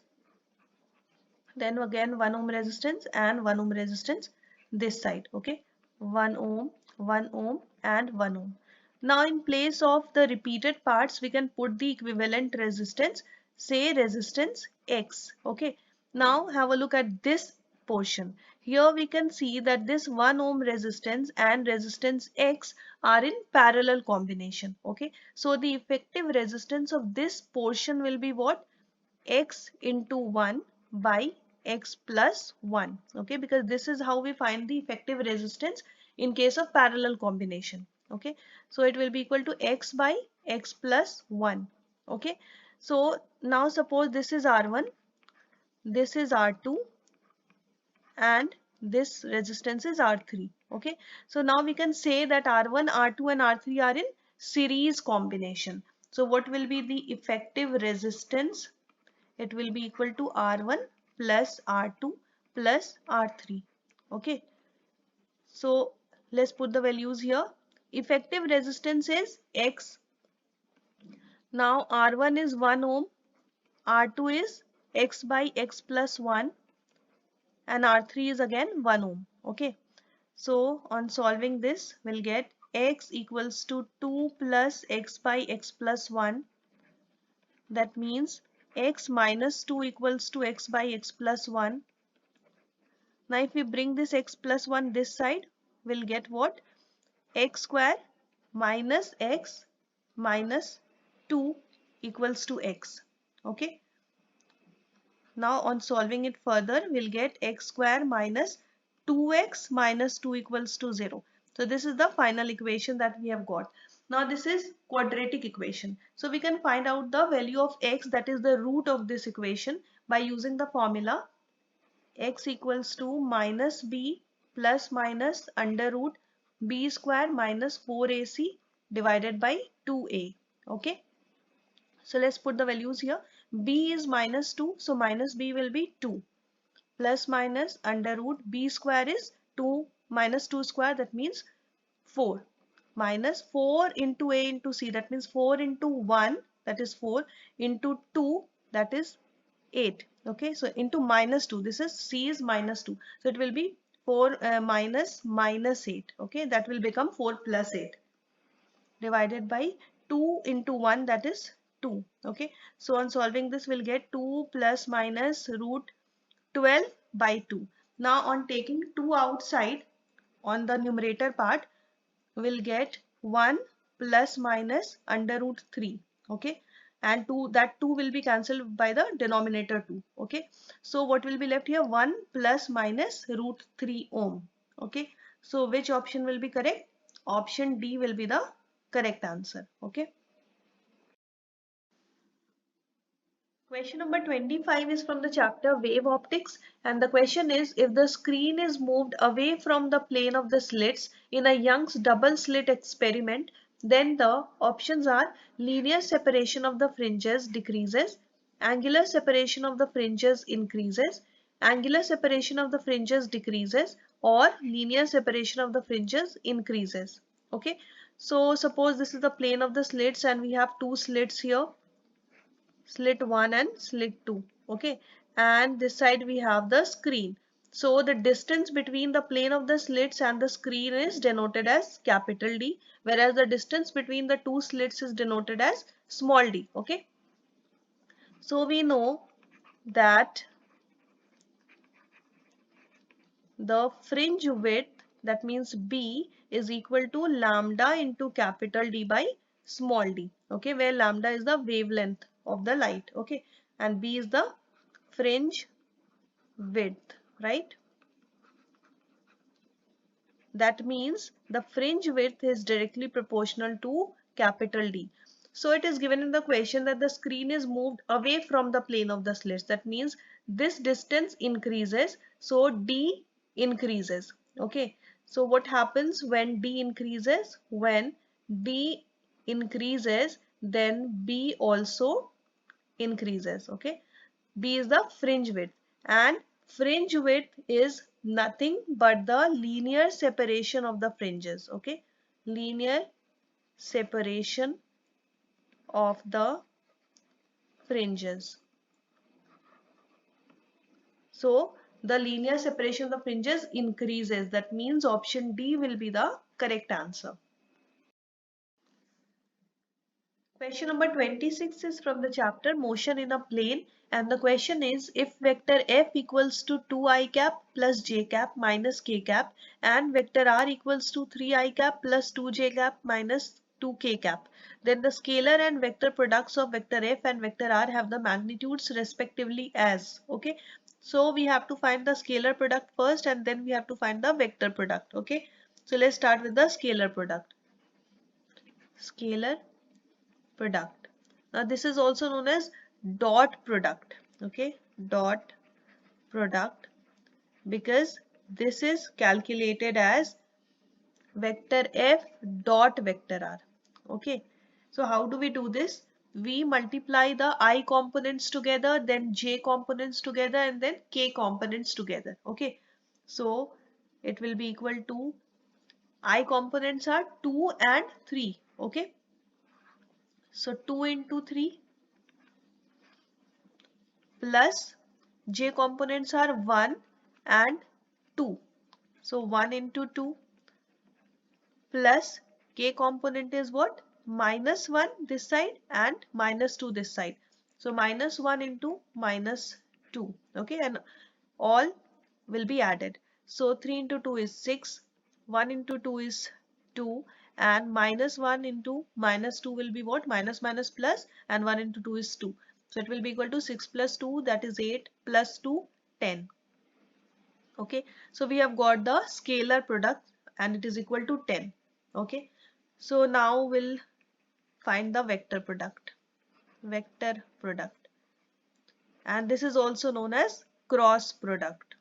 then again 1 ohm resistance and 1 ohm resistance this side. Okay, 1 ohm, 1 ohm and 1 ohm. Now in place of the repeated parts, we can put the equivalent resistance, say resistance X. Okay, now have a look at this portion. Here we can see that this 1 ohm resistance and resistance X are in parallel combination. Okay, so the effective resistance of this portion will be what? X into 1 by X plus 1. Okay, because this is how we find the effective resistance in case of parallel combination. Okay, so it will be equal to X by X plus 1. Okay, so now suppose this is R1, this is R2 and this resistance is R3. Okay, so now we can say that R1, R2 and R3 are in series combination. So what will be the effective resistance? It will be equal to R1 plus R2 plus R3. Okay. So let's put the values here. Effective resistance is X. Now R1 is 1 ohm, R2 is X by X plus 1 and R3 is again 1 ohm. Okay. So on solving this, we'll get X equals to 2 plus X by X plus 1. That means X minus 2 equals to X by X plus 1. Now if we bring this X plus 1 this side, we'll get what? X square minus X minus 2 equals to X. Okay. Now on solving it further, we'll get X square minus 2X minus 2 equals to 0. So this is the final equation that we have got. Now this is quadratic equation. So we can find out the value of X, that is the root of this equation, by using the formula X equals to minus B plus minus under root B square minus 4AC divided by 2A. Okay. So let's put the values here. B is minus 2. So minus B will be 2. Plus minus under root B square is 2 minus 2 square, that means 4. Minus 4 into A into C, that means 4 into 1, that is 4, into 2, that is 8. Okay, so into minus 2, this is C is minus 2. So it will be 4 minus 8. Okay, that will become 4 plus 8 divided by 2 into 1, that is 2. Okay, so on solving this, we'll get 2 plus minus root 12 by 2. Now on taking 2 outside on the numerator part, we'll get 1 plus minus under root 3. Okay, and 2, that 2 will be cancelled by the denominator 2. Okay, so what will be left here? 1 plus minus root 3 ohm. Okay, so which option will be correct? Option D will be the correct answer. Okay. Question number 25 is from the chapter Wave Optics, and the question is, if the screen is moved away from the plane of the slits in a Young's double slit experiment, then the options are linear separation of the fringes decreases, angular separation of the fringes increases, angular separation of the fringes decreases, or linear separation of the fringes increases. Okay, so suppose this is the plane of the slits and we have two slits here, slit 1 and slit 2. Okay, and this side we have the screen. So the distance between the plane of the slits and the screen is denoted as capital D, whereas the distance between the two slits is denoted as small d. Okay, so we know that the fringe width, that means B, is equal to lambda into capital D by small d. Okay, where lambda is the wavelength of the light. Okay, and B is the fringe width, right? That means the fringe width is directly proportional to capital D. So it is given in the question that the screen is moved away from the plane of the slits. That means this distance increases, so D increases. Okay, so what happens when D increases? When D increases, then B also increases. Okay, B is the fringe width, and fringe width is nothing but the linear separation of the fringes. Okay, linear separation of the fringes. So the linear separation of the fringes increases. That means option D will be the correct answer. Question number 26 is from the chapter Motion in a Plane, and the question is, if vector f equals to 2i cap plus j cap minus k cap and vector r equals to 3i cap plus 2j cap minus 2k cap, then the scalar and vector products of vector f and vector r have the magnitudes respectively as. Okay, so we have to find the scalar product first and then we have to find the vector product. Okay, so let's start with the scalar product. Scalar product. Now this is also known as dot product. Okay, dot product, because this is calculated as vector f dot vector r. Okay, So how do we do this? We multiply the I components together, then J components together, and then K components together. Okay. So it will be equal to I components are 2 and 3. Okay. So 2 into 3 plus J components are 1 and 2. So 1 into 2 plus K component is what? Minus 1 this side and minus 2 this side. So minus 1 into minus 2. Okay, and all will be added. So 3 into 2 is 6, 1 into 2 is 2, and minus 1 into minus 2 will be what? Minus minus plus, and 1 into 2 is 2. So it will be equal to 6 plus 2, that is 8, plus 2, 10. Okay, so we have got the scalar product and it is equal to 10. Okay, so now we'll find the vector product. Vector product, and this is also known as cross product.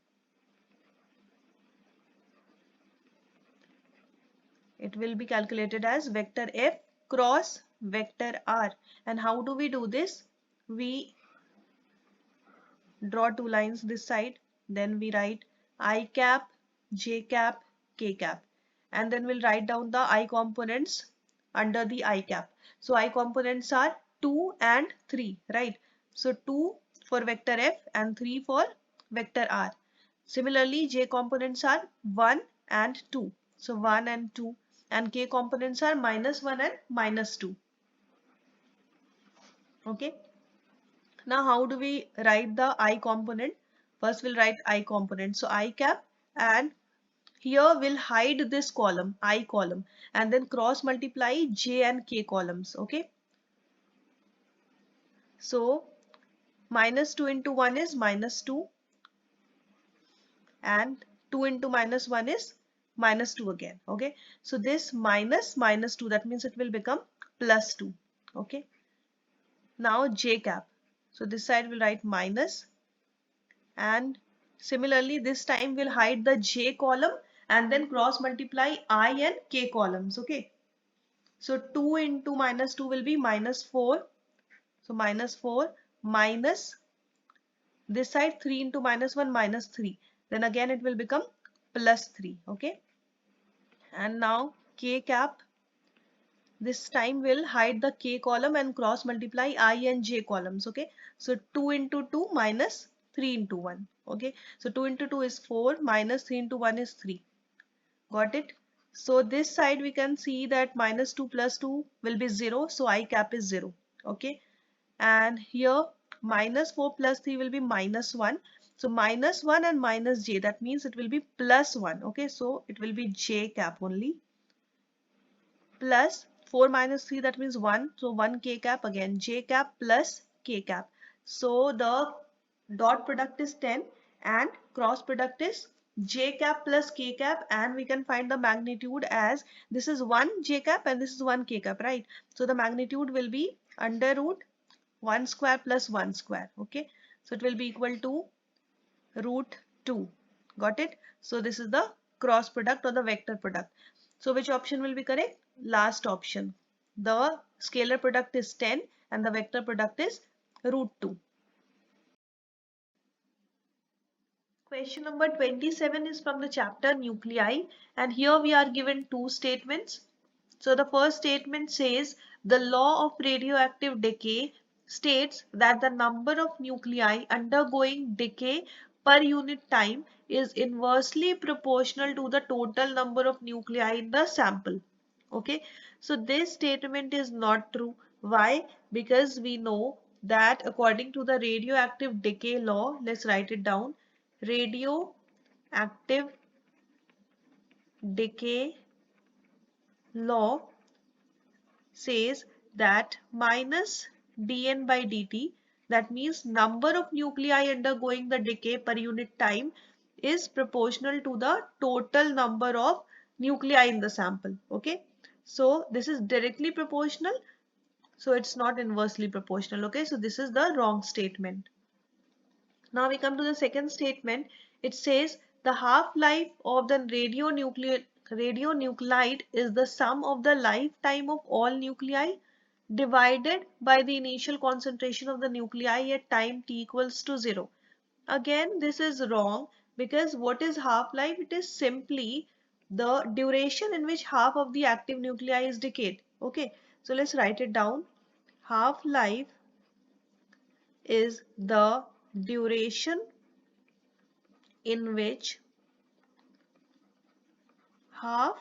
It will be calculated as vector F cross vector R. And how do we do this? We draw two lines this side, then we write I cap, J cap, K cap, and then we'll write down the I components under the I cap. So I components are 2 and 3, right? So 2 for vector F and 3 for vector R. Similarly, J components are 1 and 2. So 1 and 2, and K components are minus 1 and minus 2. Okay. Now how do we write the I component? First we'll write I component. So I cap, and here we'll hide this column, I column, and then cross multiply J and K columns. Okay. So minus 2 into 1 is minus 2, and 2 into minus 1 is minus 2 again. Okay. So this minus minus 2, that means it will become plus 2. Okay. Now J cap. So this side we'll write minus, and similarly this time we'll hide the J column and then cross multiply I and K columns. Okay. So 2 into minus 2 will be minus 4. So minus 4 minus this side 3 into minus 1 minus 3. Then again it will become plus 3. Okay. And now K cap. This time we'll hide the K column and cross multiply I and J columns. Okay. So 2 into 2 minus 3 into 1. Okay. So 2 into 2 is 4, minus 3 into 1 is 3. Got it? So this side we can see that minus 2 plus 2 will be 0. So I cap is 0. Okay. And here minus 4 plus 3 will be minus 1. So minus 1 and minus J, that means it will be plus 1. Okay. So it will be J cap only, plus 4 minus 3, that means 1. So 1 K cap, again J cap plus K cap. So the dot product is 10 and cross product is J cap plus K cap, and we can find the magnitude as this is 1 J cap and this is 1 K cap, right? So the magnitude will be under root 1 square plus 1 square. Okay. So it will be equal to root 2. Got it? So this is the cross product or the vector product. So which option will be correct? Last option. The scalar product is 10 and the vector product is root 2. Question number 27 is from the chapter nuclei, and here we are given two statements. So the first statement says the law of radioactive decay states that the number of nuclei undergoing decay per unit time is inversely proportional to the total number of nuclei in the sample. Okay, so this statement is not true. Why? Because we know that according to the radioactive decay law, let's write it down. Radioactive decay law says that minus dN by dt, that means number of nuclei undergoing the decay per unit time, is proportional to the total number of nuclei in the sample. Okay, so this is directly proportional, so it's not inversely proportional. Okay, so this is the wrong statement. Now we come to the second statement. It says the half-life of the radionuclide is the sum of the lifetime of all nuclei. divided by the initial concentration of the nuclei at time t equals to 0. Again, this is wrong because what is half-life? It is simply the duration in which half of the active nuclei is decayed. Okay, so let's write it down. Half-life is the duration in which half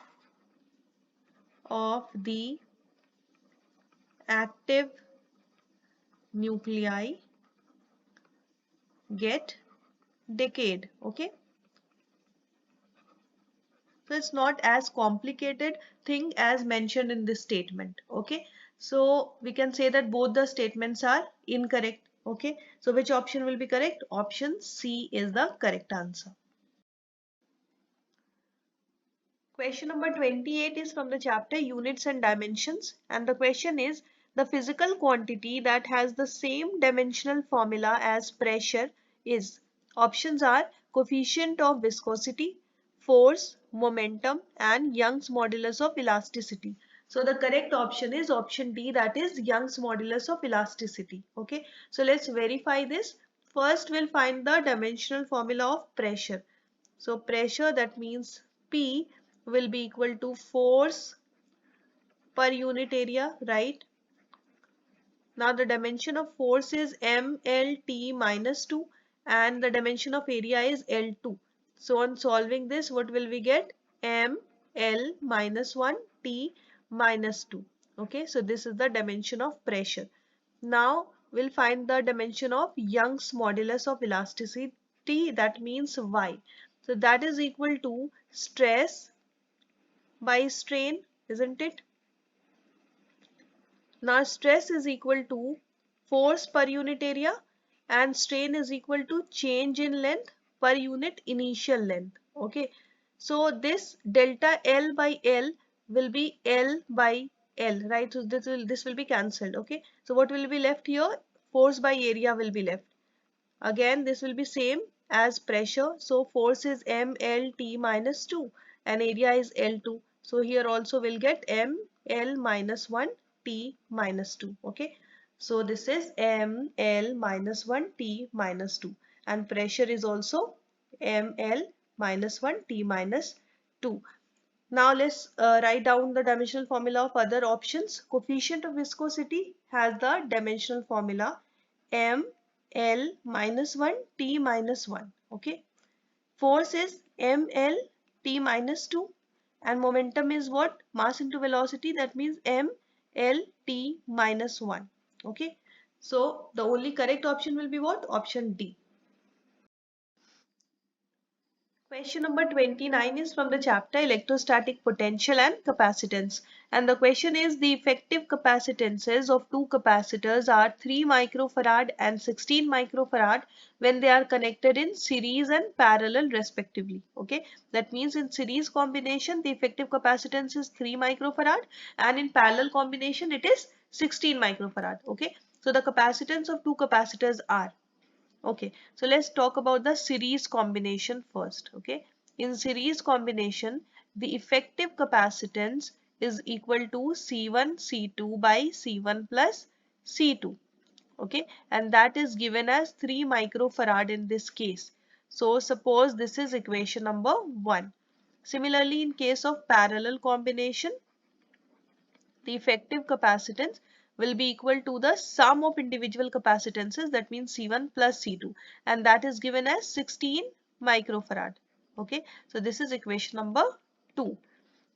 of the active nuclei get decayed. Okay, so it's not as complicated thing as mentioned in this statement. Okay, so we can say that both the statements are incorrect. Okay, so which option will be correct? Option C is the correct answer. Question number 28 is from the chapter Units and Dimensions, and the question is the physical quantity that has the same dimensional formula as pressure is. Options are coefficient of viscosity, force, momentum, and Young's modulus of elasticity. So the correct option is option D, that is Young's modulus of elasticity. Okay, so let's verify this. First we'll find the dimensional formula of pressure. So pressure, that means P will be equal to force per unit area, right? Now the dimension of force is mlt minus 2 and the dimension of area is L2. So on solving this, what will we get? ml minus 1 t minus 2. Okay, so this is the dimension of pressure. Now we'll find the dimension of Young's modulus of elasticity, that means Y. So that is equal to stress by strain, isn't it? Now stress is equal to force per unit area and strain is equal to change in length per unit initial length. Okay, so this delta L by L will be L by L, right? So this will be cancelled. Okay, so what will be left here? Force by area will be left. Again, this will be same as pressure. So force is mlt minus 2 and area is L2. So here also we'll get ml minus 1 t minus 2. Okay. So this is ml minus 1 t minus 2 and pressure is also ml minus 1 t minus 2. Now let's write down the dimensional formula of other options. Coefficient of viscosity has the dimensional formula m L minus 1 T minus 1. Okay. Force is ml T minus 2 and momentum is what? Mass into velocity, that means ml T minus 1. Okay. So the only correct option will be what? Option D. Question number 29 is from the chapter Electrostatic Potential and Capacitance. And the question is the effective capacitances of two capacitors are 3 microfarad and 16 microfarad when they are connected in series and parallel respectively. Okay, that means in series combination the effective capacitance is 3 microfarad and in parallel combination it is 16 microfarad. Okay, so the capacitance of two capacitors are. Okay, so let's talk about the series combination first. Okay, in series combination, the effective capacitance is equal to C1 C2 by C1 plus C2. Okay, and that is given as 3 microfarad in this case. So suppose this is equation number 1. Similarly, in case of parallel combination, the effective capacitance will be equal to the sum of individual capacitances, that means C1 plus C2, and that is given as 16 microfarad. Okay, so this is equation number 2.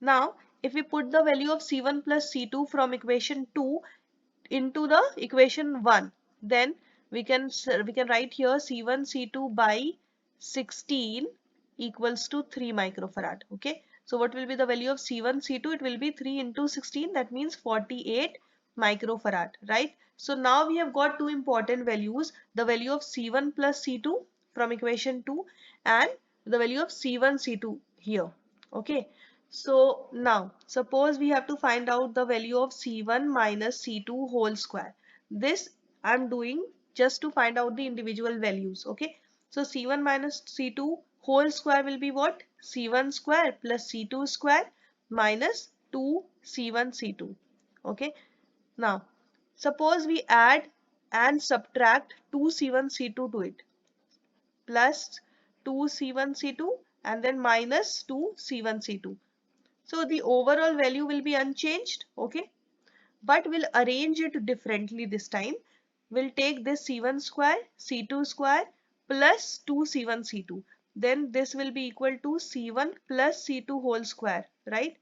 Now if we put the value of C1 plus C2 from equation 2 into the equation 1, then we can write here C1 C2 by 16 equals to 3 microfarad. Okay, so what will be the value of C1 C2? It will be 3 into 16, that means 48 microfarad, right? So now we have got two important values, the value of C1 plus C2 from equation 2 and the value of C1 C2 here. Okay, so now suppose we have to find out the value of C1 minus C2 whole square. This I am doing just to find out the individual values. Okay, so C1 minus C2 whole square will be what? C1 square plus C2 square minus 2 C1 C2. Okay, now Suppose we add and subtract 2C1C2 to it, plus 2C1C2 and then minus 2C1C2. So the overall value will be unchanged, okay? But we'll arrange it differently this time. We'll take this C1 square, C2 square plus 2C1C2. Then this will be equal to C1 plus C2 whole square, right?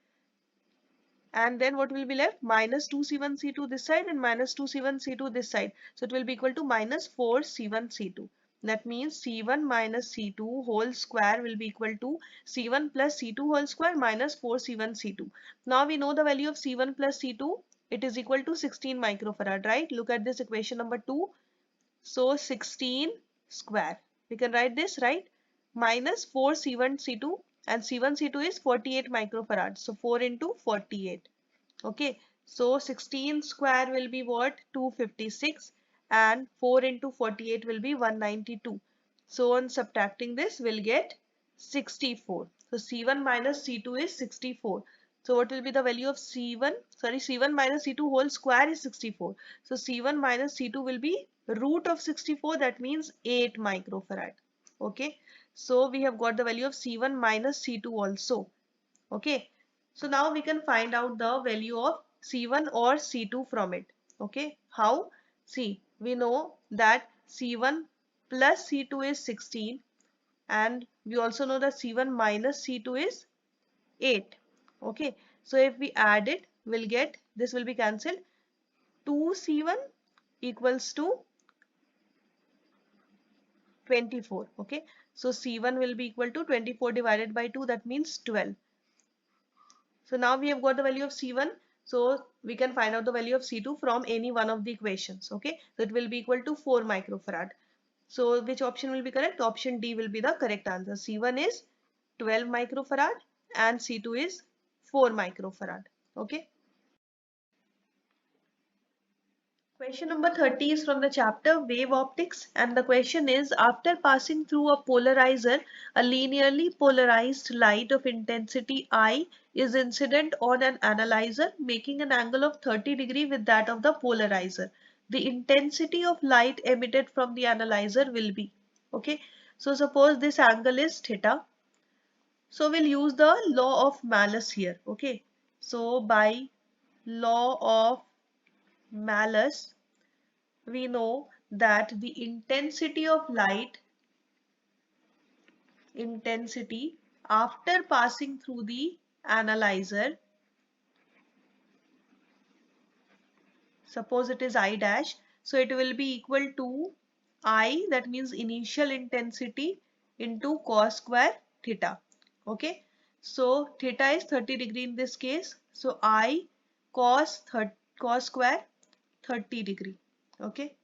And then what will be left? Minus 2C1C2 this side and minus 2C1C2 this side. So it will be equal to minus 4C1C2. That means C1 minus C2 whole square will be equal to C1 plus C2 whole square minus 4C1C2. Now we know the value of C1 plus C2. It is equal to 16 microfarad, right? Look at this equation number 2. So 16 square. We can write this, right? Minus 4C1C2 and C1C2 is 48 microfarad. So 4 into 48. Okay. So 16 square will be what? 256 and 4 into 48 will be 192. So on subtracting this we'll get 64. So C1 minus C2 is 64. So what will be the value of C1? Sorry, C1 minus C2 whole square is 64. So C1 minus C2 will be root of 64. That means 8 microfarad. Okay. So we have got the value of C1 minus C2 also. Okay. So now we can find out the value of C1 or C2 from it. Okay. How? See, we know that C1 plus C2 is 16 and we also know that C1 minus C2 is 8. Okay. So if we add it, we'll get, this will be cancelled. 2C1 equals to 24. Okay. So C1 will be equal to 24 divided by 2. That means 12. So now we have got the value of C1. So we can find out the value of C2 from any one of the equations. Okay. So it will be equal to 4 microfarad. So which option will be correct? Option D will be the correct answer. C1 is 12 microfarad and C2 is 4 microfarad. Okay. Question number 30 is from the chapter Wave Optics, and the question is, after passing through a polarizer, a linearly polarized light of intensity I is incident on an analyzer making an angle of 30 degree with that of the polarizer. The intensity of light emitted from the analyzer will be, okay. So suppose this angle is theta. So we'll use the law of Malus here, okay. So by law of Malus, we know that the intensity of light, intensity after passing through the analyzer, suppose it is I dash, so it will be equal to I, that means initial intensity, into cos square theta. Okay, so theta is 30 degree in this case, so I cos square 30 degree. Okay,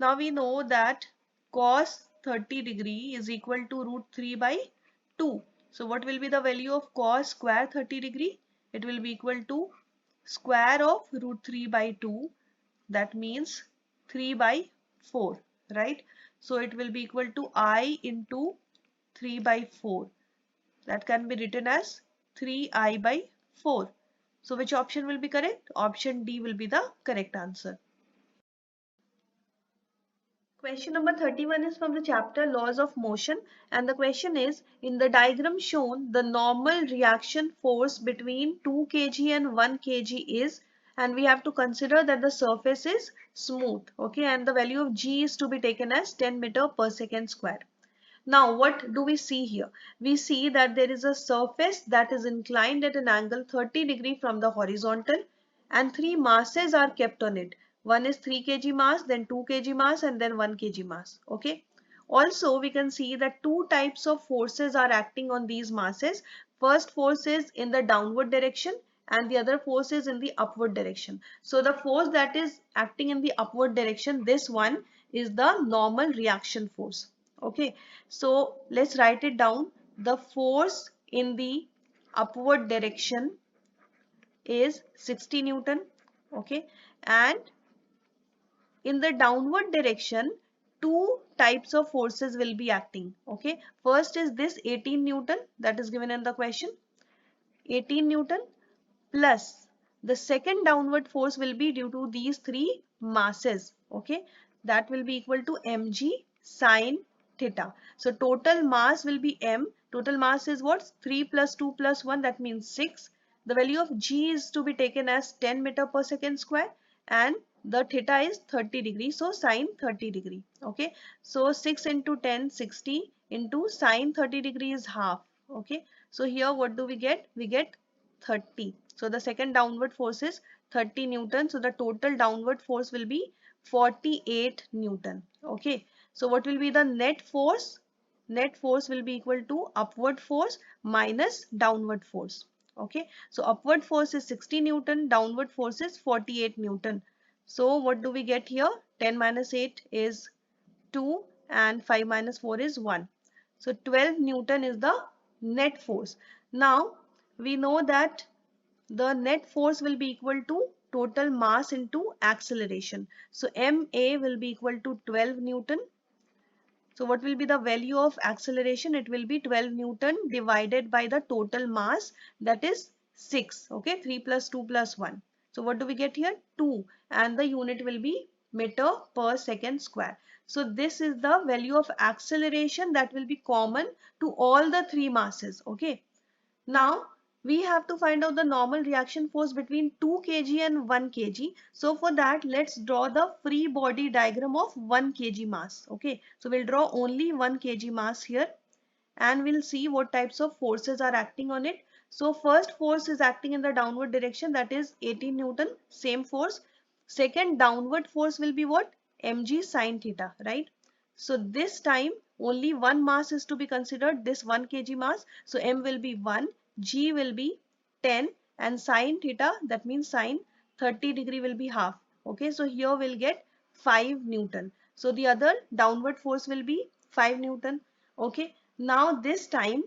now we know that cos 30 degree is equal to root 3 by 2. So what will be the value of cos square 30 degree? It will be equal to square of root 3 by 2. That means 3 by 4, right? So it will be equal to I into 3 by 4. That can be written as 3I by 4. So which option will be correct? Option D will be the correct answer. Question number 31 is from the chapter Laws of Motion, and the question is, in the diagram shown, the normal reaction force between 2 kg and 1 kg is, and we have to consider that the surface is smooth, okay, and the value of G is to be taken as 10 meter per second square. Now what do we see here? We see that there is a surface that is inclined at an angle 30 degree from the horizontal and three masses are kept on it. One is 3 kg mass, then 2 kg mass and then 1 kg mass. Okay. Also we can see that two types of forces are acting on these masses. First force is in the downward direction and the other force is in the upward direction. So the force that is acting in the upward direction, this one is the normal reaction force. Okay, so let's write it down. The force in the upward direction is 60 Newton. Okay, and in the downward direction, two types of forces will be acting. Okay, first is this 18 Newton that is given in the question. 18 Newton plus The second downward force will be due to these three masses. Okay, that will be equal to mg sine theta. So total mass will be m. Total mass is what? 3 plus 2 plus 1, that means 6. The value of g is to be taken as 10 meter per second square, and the theta is 30 degrees, so sine 30 degree. Okay, so 6 into 10, 60, into sine 30 degree is half. Okay, so here what do we get? We get 30. So the second downward force is 30 Newton. So the total downward force will be 48 Newton. Okay. So what will be the net force? Net force will be equal to upward force minus downward force. Okay. So upward force is 60 Newton. Downward force is 48 Newton. So what do we get here? 10 minus 8 is 2 and 5 minus 4 is 1. So 12 Newton is the net force. Now we know that the net force will be equal to total mass into acceleration. So MA will be equal to 12 Newton. So what will be the value of acceleration? It will be 12 Newton divided by the total mass, that is 6. Okay, 3 plus 2 plus 1. So what do we get here? 2, and the unit will be meter per second square. So this is the value of acceleration that will be common to all the three masses. Okay. Now we have to find out the normal reaction force between 2 kg and 1 kg. So for that, let's draw the free body diagram of 1 kg mass. Okay, so we'll draw only 1 kg mass here, and we'll see what types of forces are acting on it. So first force is acting in the downward direction, that is 18 Newton, same force. Second downward force will be what? Mg sine theta, right? So this time only one mass is to be considered, this 1 kg mass. So m will be 1, g will be 10, and sine theta, that means sine 30 degree, will be half. Okay, so here we'll get 5 Newton. So the other downward force will be 5 Newton. Okay, now this time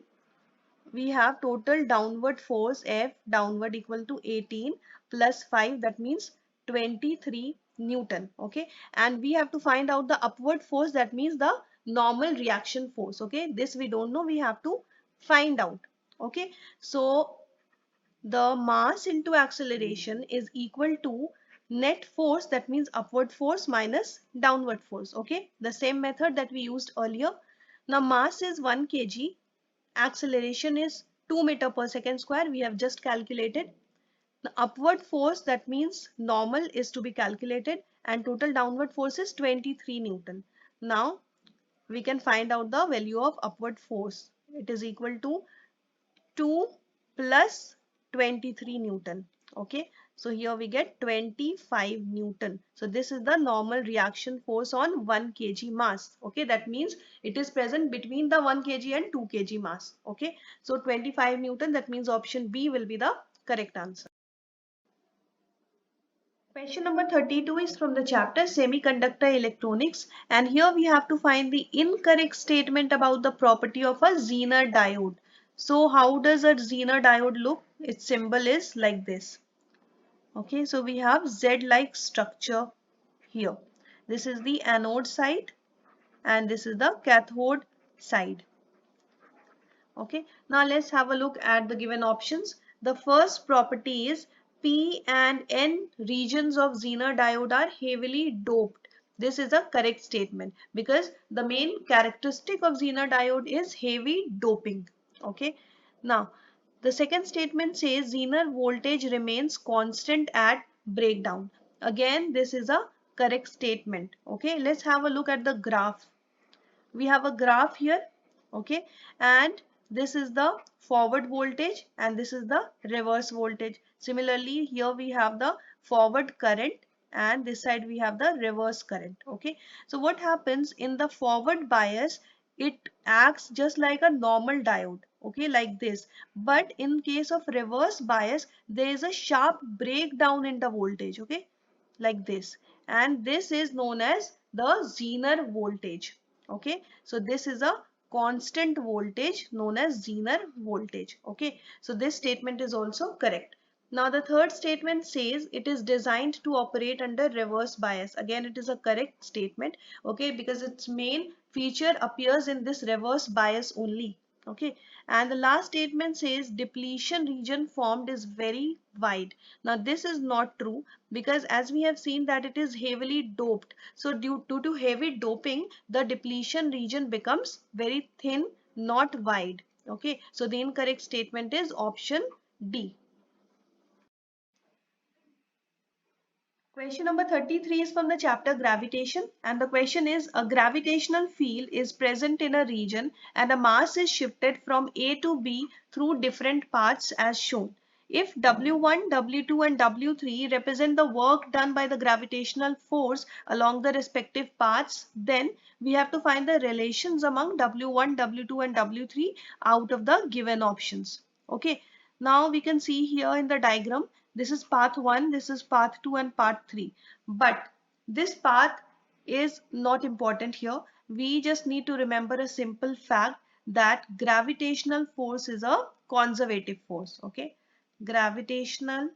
we have total downward force F downward equal to 18 plus 5, that means 23 Newton. Okay, and we have to find out the upward force, that means the normal reaction force. Okay, this we don't know, we have to find out. Okay, so the mass into acceleration is equal to net force, that means upward force minus downward force. Okay, the same method that we used earlier. Now mass is 1 kg, acceleration is 2 meter per second square, we have just calculated. The upward force, that means normal, is to be calculated, and total downward force is 23 Newton. Now we can find out the value of upward force. It is equal to 2 plus 23 Newton. Okay, so here we get 25 Newton. So this is the normal reaction force on 1 kg mass. Okay, that means it is present between the 1 kg and 2 kg mass. Okay, so 25 Newton, that means option B will be the correct answer. Question number 32 is from the chapter Semiconductor Electronics, and here we have to find the incorrect statement about the property of a Zener diode. So how does a Zener diode look? Its symbol is like this. Okay, so we have Z-like structure here. This is the anode side and this is the cathode side. Okay, now let's have a look at the given options. The first property is P and N regions of Zener diode are heavily doped. This is a correct statement because the main characteristic of Zener diode is heavy doping. Okay, now the second statement says Zener voltage remains constant at breakdown. Again, this is a correct statement. Okay, let's have a look at the graph. We have a graph here. Okay, and this is the forward voltage and this is the reverse voltage. Similarly, here we have the forward current and this side we have the reverse current. Okay, so what happens in the forward bias? It acts just like a normal diode. Okay, like this. But in case of reverse bias, there is a sharp breakdown in the voltage. Okay, like this. And this is known as the Zener voltage. Okay, so this is a constant voltage known as Zener voltage. Okay, so this statement is also correct. Now the third statement says it is designed to operate under reverse bias. Again, it is a correct statement. Okay, because its main feature appears in this reverse bias only. Okay, and the last statement says depletion region formed is very wide. Now this is not true, because as we have seen that it is heavily doped. So due to heavy doping, the depletion region becomes very thin, not wide. Okay, so the incorrect statement is option D. Question number 33 is from the chapter Gravitation, and the question is, a gravitational field is present in a region and a mass is shifted from A to B through different paths as shown. If W1, W2 and W3 represent the work done by the gravitational force along the respective paths, then we have to find the relations among W1, W2 and W3 out of the given options. Okay, now we can see here in the diagram, this is path 1, this is path 2 and path 3. But this path is not important here. We just need to remember a simple fact that gravitational force is a conservative force. Okay, gravitational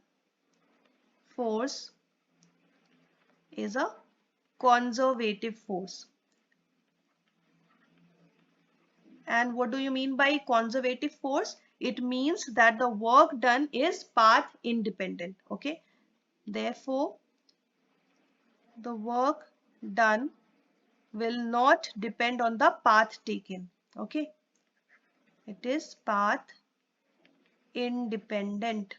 force is a conservative force. And what do you mean by conservative force? It means that the work done is path independent. Okay, therefore the work done will not depend on the path taken. Okay, it is path independent.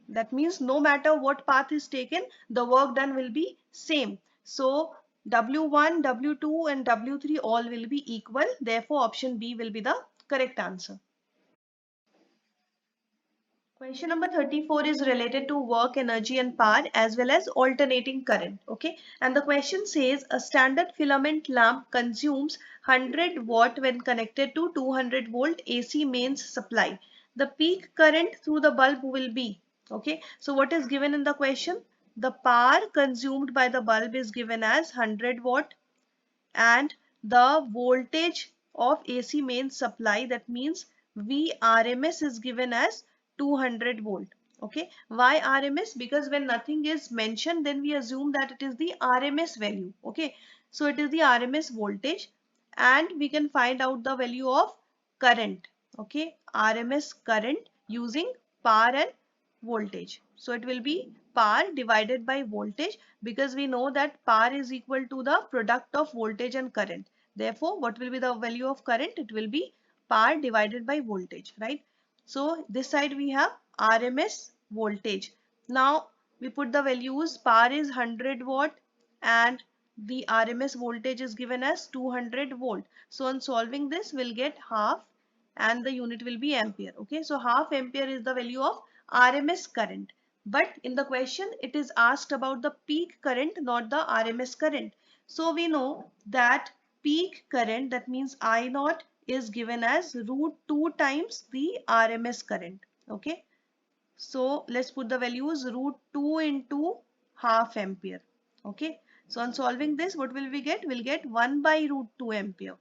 That means no matter what path is taken, the work done will be same. So W1, W2 and W3 all will be equal. Therefore option B will be the correct answer. Question number 34 is related to work, energy and power as well as alternating current. Okay, and the question says a standard filament lamp consumes 100 watt when connected to 200 volt AC mains supply. The peak current through the bulb will be, okay, so what is given in the question? The power consumed by the bulb is given as 100 watt and the voltage of AC main supply, that means VRMS, is given as 200 volt. Okay, why RMS? Because when nothing is mentioned, then we assume that it is the RMS value. Okay, so it is the RMS voltage and we can find out the value of current. Okay, RMS current using power and voltage. So it will be power divided by voltage, because we know that power is equal to the product of voltage and current. Therefore, what will be the value of current? It will be power divided by voltage, right? So this side we have RMS voltage. Now we put the values. Power is 100 watt and the RMS voltage is given as 200 volt. So on solving this, we'll get half and the unit will be ampere. Okay, so half ampere is the value of RMS current. But in the question, it is asked about the peak current, not the RMS current. So we know that peak current, that means I naught, is given as root 2 times the RMS current. Okay, so let's put the values root 2 into half ampere. Okay, so on solving this, what will we get? We'll get 1 by root 2 ampere.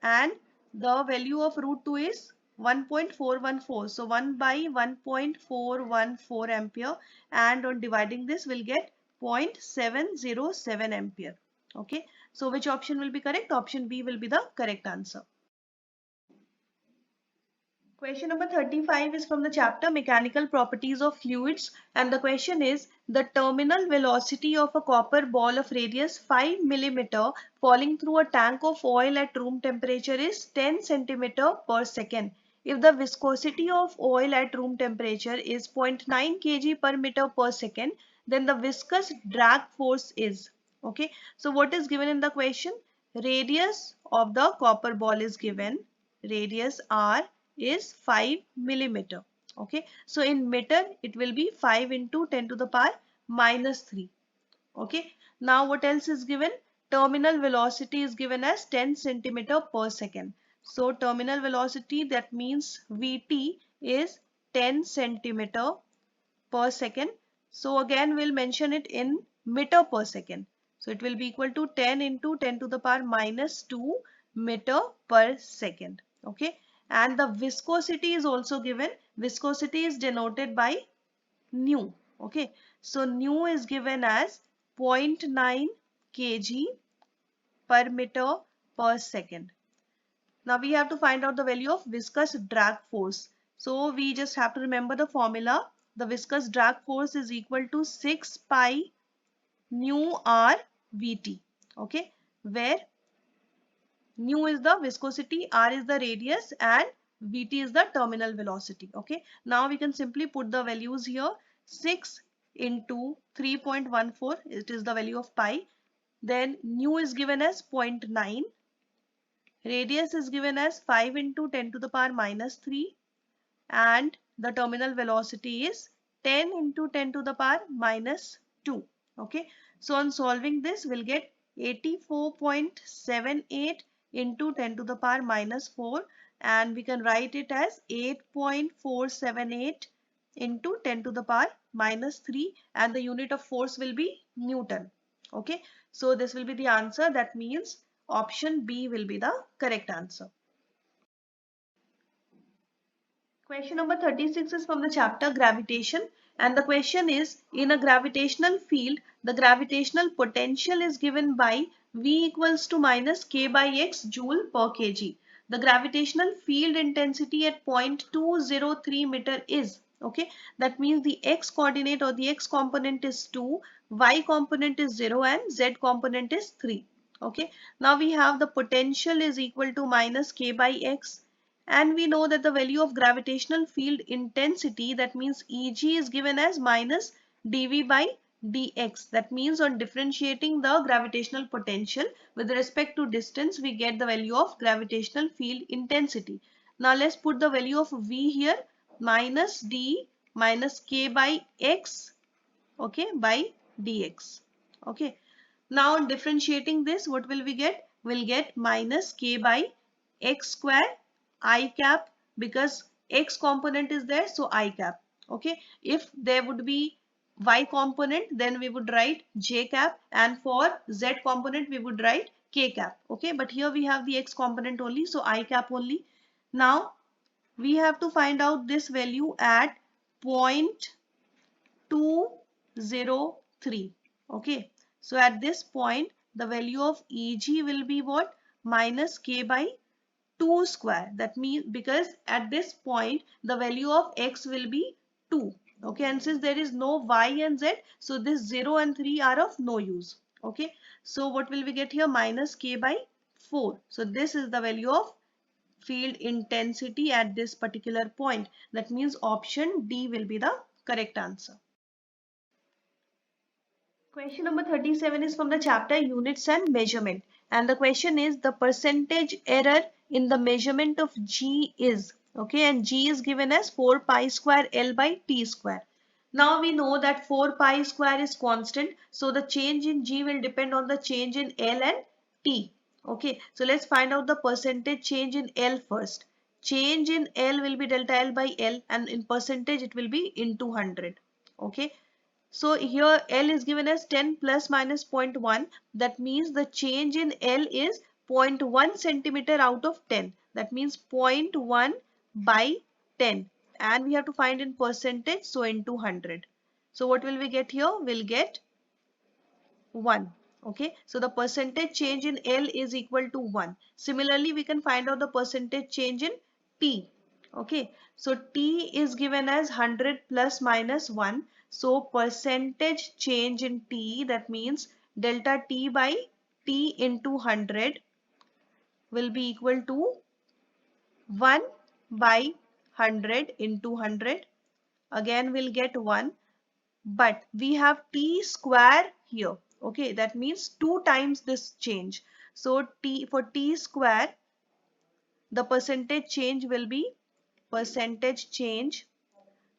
And the value of root 2 is 1.414. So 1 by 1.414 ampere, and on dividing this we'll get 0.707 ampere. Okay, so which option will be correct? Option B will be the correct answer. Question number 35 is from the chapter Mechanical Properties of Fluids, and the question is, the terminal velocity of a copper ball of radius 5 millimeter falling through a tank of oil at room temperature is 10 centimeter per second. If the viscosity of oil at room temperature is 0.9 kg per meter per second, then the viscous drag force is, okay. So what is given in the question? Radius of the copper ball is given. Radius R is 5 millimeter. Okay, so in meter it will be 5 into 10 to the power minus 3. Okay, now what else is given? Terminal velocity is given as 10 centimeter per second. So terminal velocity, that means Vt, is 10 centimeter per second. So again we'll mention it in meter per second. So it will be equal to 10 into 10 to the power minus 2 meter per second. Okay, and the viscosity is also given. Viscosity is denoted by nu. Okay, so nu is given as 0.9 kg per meter per second. Now we have to find out the value of viscous drag force. So we just have to remember the formula. The viscous drag force is equal to 6 pi nu r Vt. Okay, where nu is the viscosity, r is the radius, and Vt is the terminal velocity. Okay, now we can simply put the values here. 6 into 3.14, it is the value of pi. Then nu is given as 0.9. Radius is given as 5 into 10 to the power minus 3, and the terminal velocity is 10 into 10 to the power minus 2. Okay, so on solving this, we'll get 84.78 into 10 to the power minus 4, and we can write it as 8.478 into 10 to the power minus 3, and the unit of force will be Newton. Okay, so this will be the answer. That means option B will be the correct answer. Question number 36 is from the chapter Gravitation, and the question is, in a gravitational field, the gravitational potential is given by V equals to minus K by X joule per kg. The gravitational field intensity at 0.203 meter is, okay, that means the X coordinate or the X component is 2, Y component is 0, and Z component is 3. Okay, now we have the potential is equal to minus K by X, and we know that the value of gravitational field intensity, that means Eg, is given as minus dV by dx. That means on differentiating the gravitational potential with respect to distance, we get the value of gravitational field intensity. Now let's put the value of V here, minus d minus K by x, okay, by dx. Okay, now on differentiating this, what will we get? We'll get minus K by x square I cap, because x component is there, so I cap. Okay, if there would be y component, then we would write j cap, and for z component we would write k cap. Okay, but here we have the x component only, so I cap only. Now we have to find out this value at 0.203. Okay, so at this point the value of Eg will be what? Minus K by 2 square. That means because at this point the value of x will be 2. Okay, and since there is no y and z, so this 0 and 3 are of no use. Okay, so what will we get here? Minus K by 4. So this is the value of field intensity at this particular point. That means option D will be the correct answer. Question number 37 is from the chapter Units and Measurement, and the question is, the percentage error in the measurement of G is, okay, and G is given as 4 pi square L by T square. Now we know that 4 pi square is constant, so the change in G will depend on the change in L and T. Okay, so let's find out the percentage change in L first. Change in L will be delta L by L, and in percentage it will be into 100. Okay, so here L is given as 10 plus minus 0.1. That means the change in L is 0.1 centimeter out of 10. That means 0.1 by 10. And we have to find in percentage, so into 100. So what will we get here? We'll get 1. Okay, so the percentage change in L is equal to 1. Similarly, we can find out the percentage change in T. Okay, so T is given as 100 plus minus 1. So percentage change in T, that means delta T by T into 100 will be equal to 1 by 100 into 100. Again we'll get 1. But we have T square here. Okay, that means 2 times this change. So T, for T square, the percentage change will be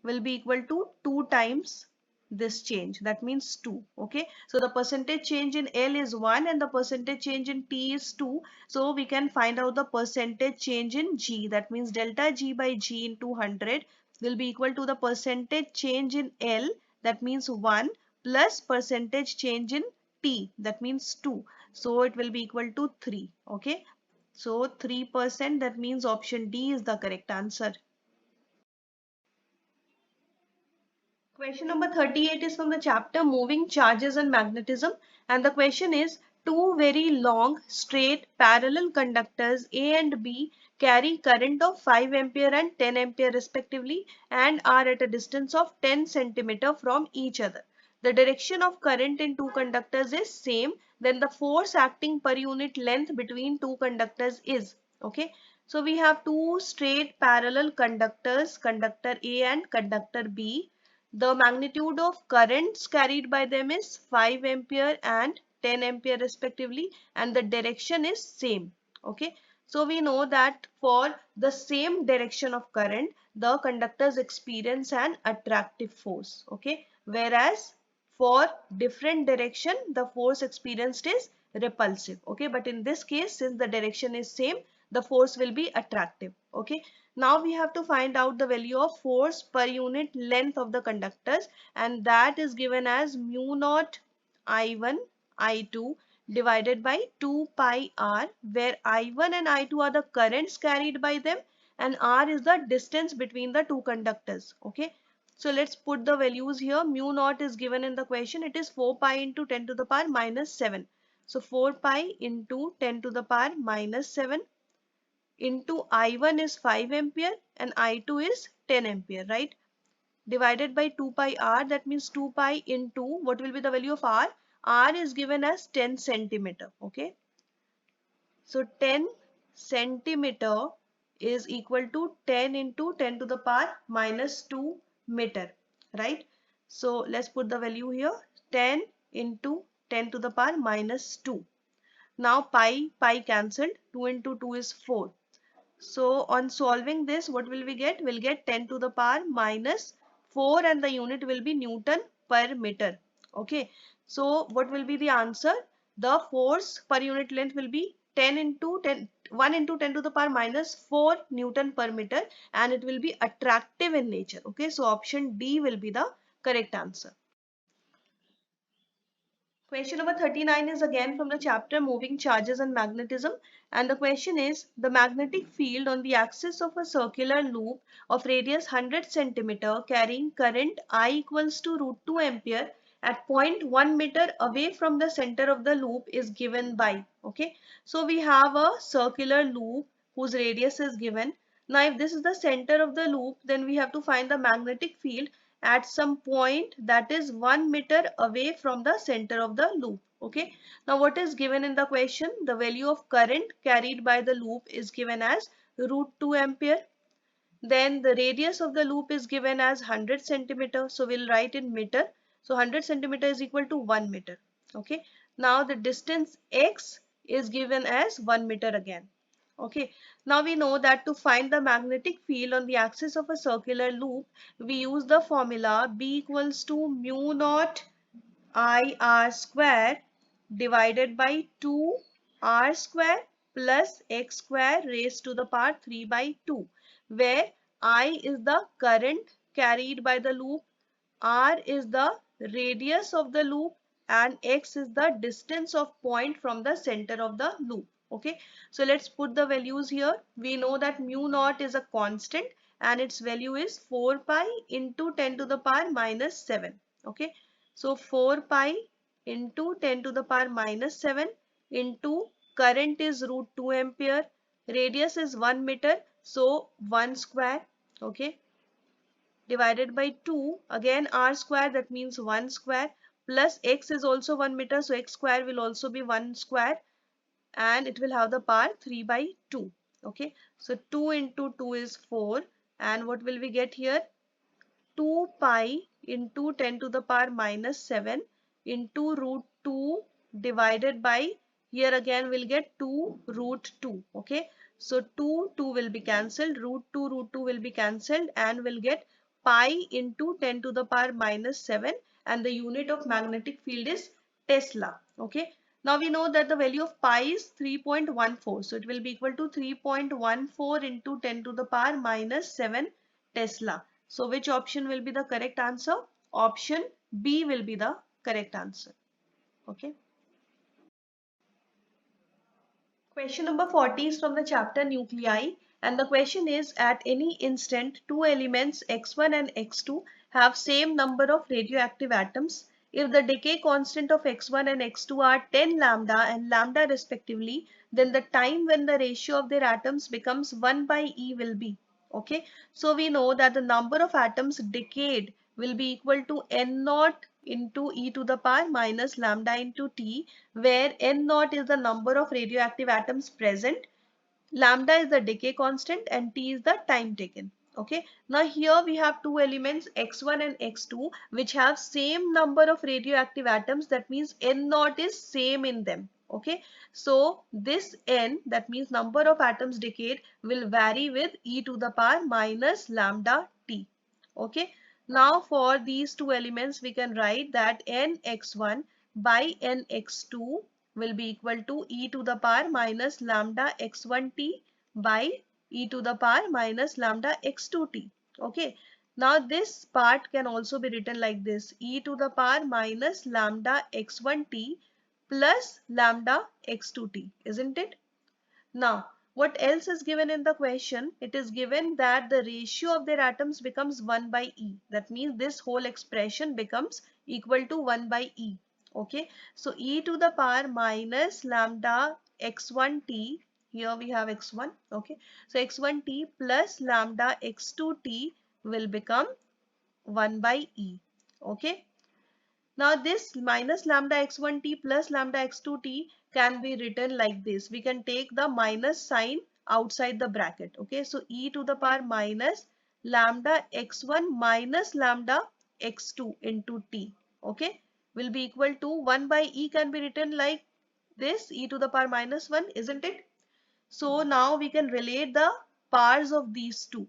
equal to 2 times this change. That means 2. Okay, so the percentage change in L is 1 and the percentage change in T is 2. So we can find out the percentage change in G. That means delta G by G into 100 will be equal to the percentage change in L, that means 1, plus percentage change in T, that means 2. So it will be equal to 3. Okay, so 3%, that means option D is the correct answer. Question number 38 is from the chapter Moving Charges and Magnetism, and the question is, Two very long straight parallel conductors A and B carry current of 5 ampere and 10 ampere respectively and are at a distance of 10 centimeter from each other. The direction of current in two conductors is same, then the force acting per unit length between two conductors is. Okay, so we have two straight parallel conductors, conductor A and conductor B. The magnitude of currents carried by them is 5 ampere and 10 ampere respectively, and the direction is same. Okay, so we know that for the same direction of current, the conductors experience an attractive force. Okay, whereas for different direction, the force experienced is repulsive. Okay, but in this case, since the direction is same, the force will be attractive. Okay, now we have to find out the value of force per unit length of the conductors, and that is given as mu naught I1 I2 divided by 2 pi r, where I1 and I2 are the currents carried by them and r is the distance between the two conductors. Okay, so let's put the values here. Mu naught is given in the question. It is 4 pi into 10 to the power minus 7. So 4 pi into 10 to the power minus 7 into I1 is 5 ampere and I2 is 10 ampere, right? Divided by 2 pi r, that means 2 pi into, what will be the value of r? R is given as 10 centimeter. Okay, so 10 centimeter is equal to 10 into 10 to the power minus 2 meter, right? So let's put the value here, 10 into 10 to the power minus 2. Now pi cancelled, 2 into 2 is 4. So on solving this, what will we get? We'll get 10 to the power minus 4 and the unit will be Newton per meter. Okay. So what will be the answer? The force per unit length will be 10 into 10, 1 into 10 to the power minus 4 Newton per meter, and it will be attractive in nature. Okay. So option D will be the correct answer. Question number 39 is again from the chapter Moving Charges and Magnetism, and the question is, the magnetic field on the axis of a circular loop of radius 100 centimeter carrying current I equals to root 2 ampere at point 1 meter away from the center of the loop is given by. Okay, so we have a circular loop whose radius is given. Now if this is the center of the loop, then we have to find the magnetic field at some point that is 1 meter away from the center of the loop. Okay, now what is given in the question? The value of current carried by the loop is given as root 2 ampere. Then the radius of the loop is given as 100 centimeter. So we'll write in meter. So 100 centimeter is equal to 1 meter. Okay, now the distance x is given as 1 meter again. Okay, now we know that to find the magnetic field on the axis of a circular loop, we use the formula B equals to mu naught I r square divided by 2 r square plus x square raised to the power 3 by 2, where I is the current carried by the loop, r is the radius of the loop, and x is the distance of point from the center of the loop. Okay, so let's put the values here. We know that mu naught is a constant and its value is 4 pi into 10 to the power minus 7. Okay, so 4 pi into 10 to the power minus 7 into current is root 2 ampere, radius is 1 meter, so 1 square. Okay, divided by 2, again r square, that means 1 square, plus x is also 1 meter, so x square will also be 1 square, and it will have the power 3 by 2. Okay, so 2 into 2 is 4, and what will we get here? 2 pi into 10 to the power minus 7 into root 2 divided by, here again we'll get 2 root 2. Okay, so 2 will be cancelled, root 2 will be cancelled, and we'll get pi into 10 to the power minus 7, and the unit of magnetic field is Tesla. Okay, now we know that the value of pi is 3.14, so it will be equal to 3.14 into 10 to the power minus 7 Tesla. So which option will be the correct answer? Option B will be the correct answer. Okay. Question number 40 is from the chapter Nuclei, and the question is, at any instant two elements x1 and x2 have same number of radioactive atoms. If the decay constant of x1 and x2 are 10 lambda and lambda respectively, then the time when the ratio of their atoms becomes 1 by E will be. Okay, so we know that the number of atoms decayed will be equal to n naught into e to the power minus lambda into t, where n naught is the number of radioactive atoms present, lambda is the decay constant, and t is the time taken. Okay, now here we have two elements x1 and x2 which have same number of radioactive atoms. That means n naught is same in them. Okay, so this n, that means number of atoms decayed, will vary with e to the power minus lambda t. Okay, now for these two elements we can write that nx1 by nx2 will be equal to e to the power minus lambda x1t by e to the power minus lambda x2t. Okay, now this part can also be written like this: e to the power minus lambda x1t plus lambda x2t, isn't it? Now, what else is given in the question? It is given that the ratio of their atoms becomes 1 by E. That means this whole expression becomes equal to 1 by E. Okay, so e to the power minus lambda x1t, here we have x1. Okay, so x1t plus lambda x2t will become 1 by E. Okay, now this minus lambda x1t plus lambda x2t can be written like this. We can take the minus sign outside the bracket. Okay, so e to the power minus lambda x1 minus lambda x2 into t. Okay, will be equal to 1 by e, can be written like this, e to the power minus 1, isn't it? So now we can relate the powers of these two.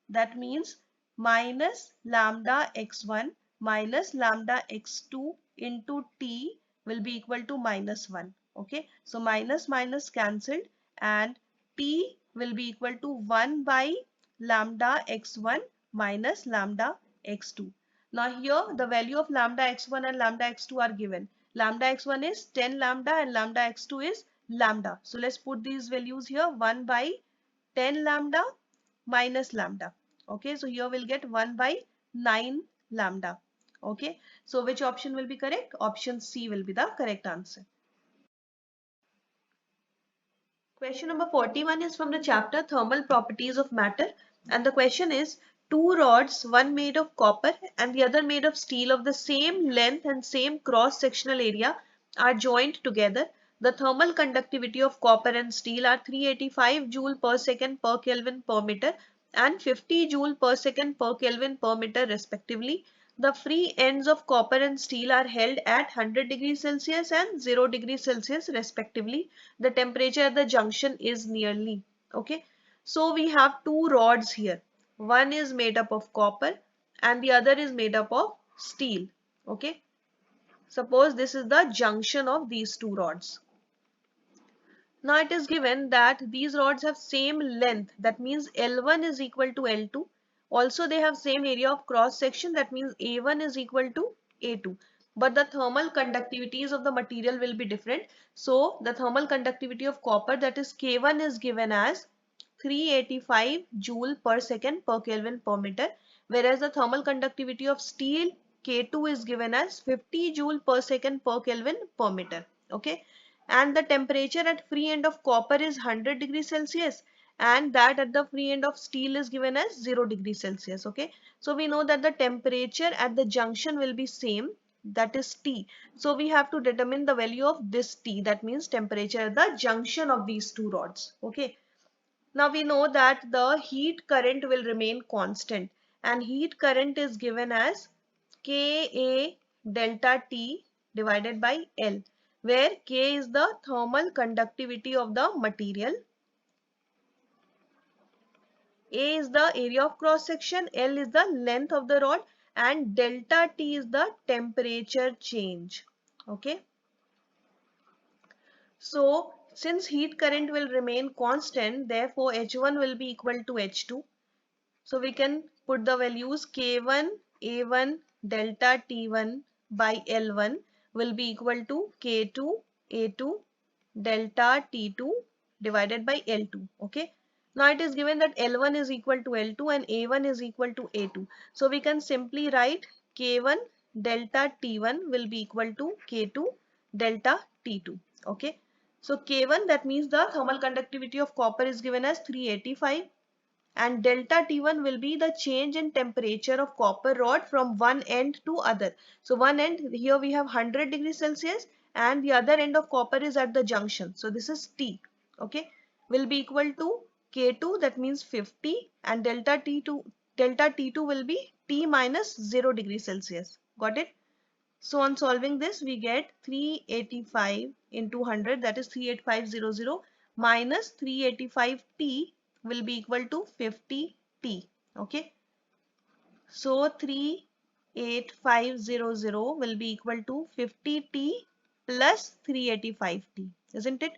That means minus lambda x1 minus lambda x2 into t will be equal to minus 1. Okay, so minus minus cancelled and t will be equal to 1 by lambda x1 minus lambda x2. Now here the value of lambda x1 and lambda x2 are given. Lambda x1 is 10 lambda and lambda x2 is lambda. So let's put these values here: 1 by 10 lambda minus lambda. Okay, so here we'll get 1 by 9 lambda. Okay, so which option will be correct? Option C will be the correct answer. Question number 41 is from the chapter Thermal Properties of Matter, and the question is: two rods, one made of copper and the other made of steel of the same length and same cross-sectional area, are joined together. The thermal conductivity of copper and steel are 385 joule per second per Kelvin per meter and 50 joule per second per Kelvin per meter respectively. The free ends of copper and steel are held at 100 degrees Celsius and 0 degrees Celsius respectively. The temperature at the junction is nearly. Okay, so we have two rods here. One is made up of copper and the other is made up of steel. Okay, suppose this is the junction of these two rods. Now it is given that these rods have same length, that means L1 is equal to L2. Also they have same area of cross section, that means A1 is equal to A2. But the thermal conductivities of the material will be different. So the thermal conductivity of copper, that is K1, is given as 385 joule per second per Kelvin per meter, whereas the thermal conductivity of steel K2 is given as 50 joule per second per Kelvin per meter. Okay, and the temperature at free end of copper is 100 degrees Celsius and that at the free end of steel is given as 0 degrees Celsius. Okay, so we know that the temperature at the junction will be same, that is T. So we have to determine the value of this T, that means temperature at the junction of these two rods. Okay, now we know that the heat current will remain constant and heat current is given as Ka delta T divided by L, where K is the thermal conductivity of the material, A is the area of cross section, L is the length of the rod, and delta T is the temperature change. Okay, so since heat current will remain constant, therefore H1 will be equal to H2. So we can put the values K1 A1 delta T1 by L1 will be equal to K2 A2 delta T2 divided by L2. Okay, now it is given that L1 is equal to L2 and A1 is equal to A2. So we can simply write K1 delta T1 will be equal to K2 delta T2. Okay. So K1, that means the thermal conductivity of copper is given as 385, and delta T1 will be the change in temperature of copper rod from one end to other. So one end, here we have 100 degrees Celsius, and the other end of copper is at the junction. So this is T. Okay, will be equal to K2, that means 50, and delta T2 will be T minus 0 degrees Celsius. Got it? So on solving this, we get 385 into 100, that is 38500, minus 385T will be equal to 50T. Okay. So 38500 will be equal to 50T plus 385T, isn't it?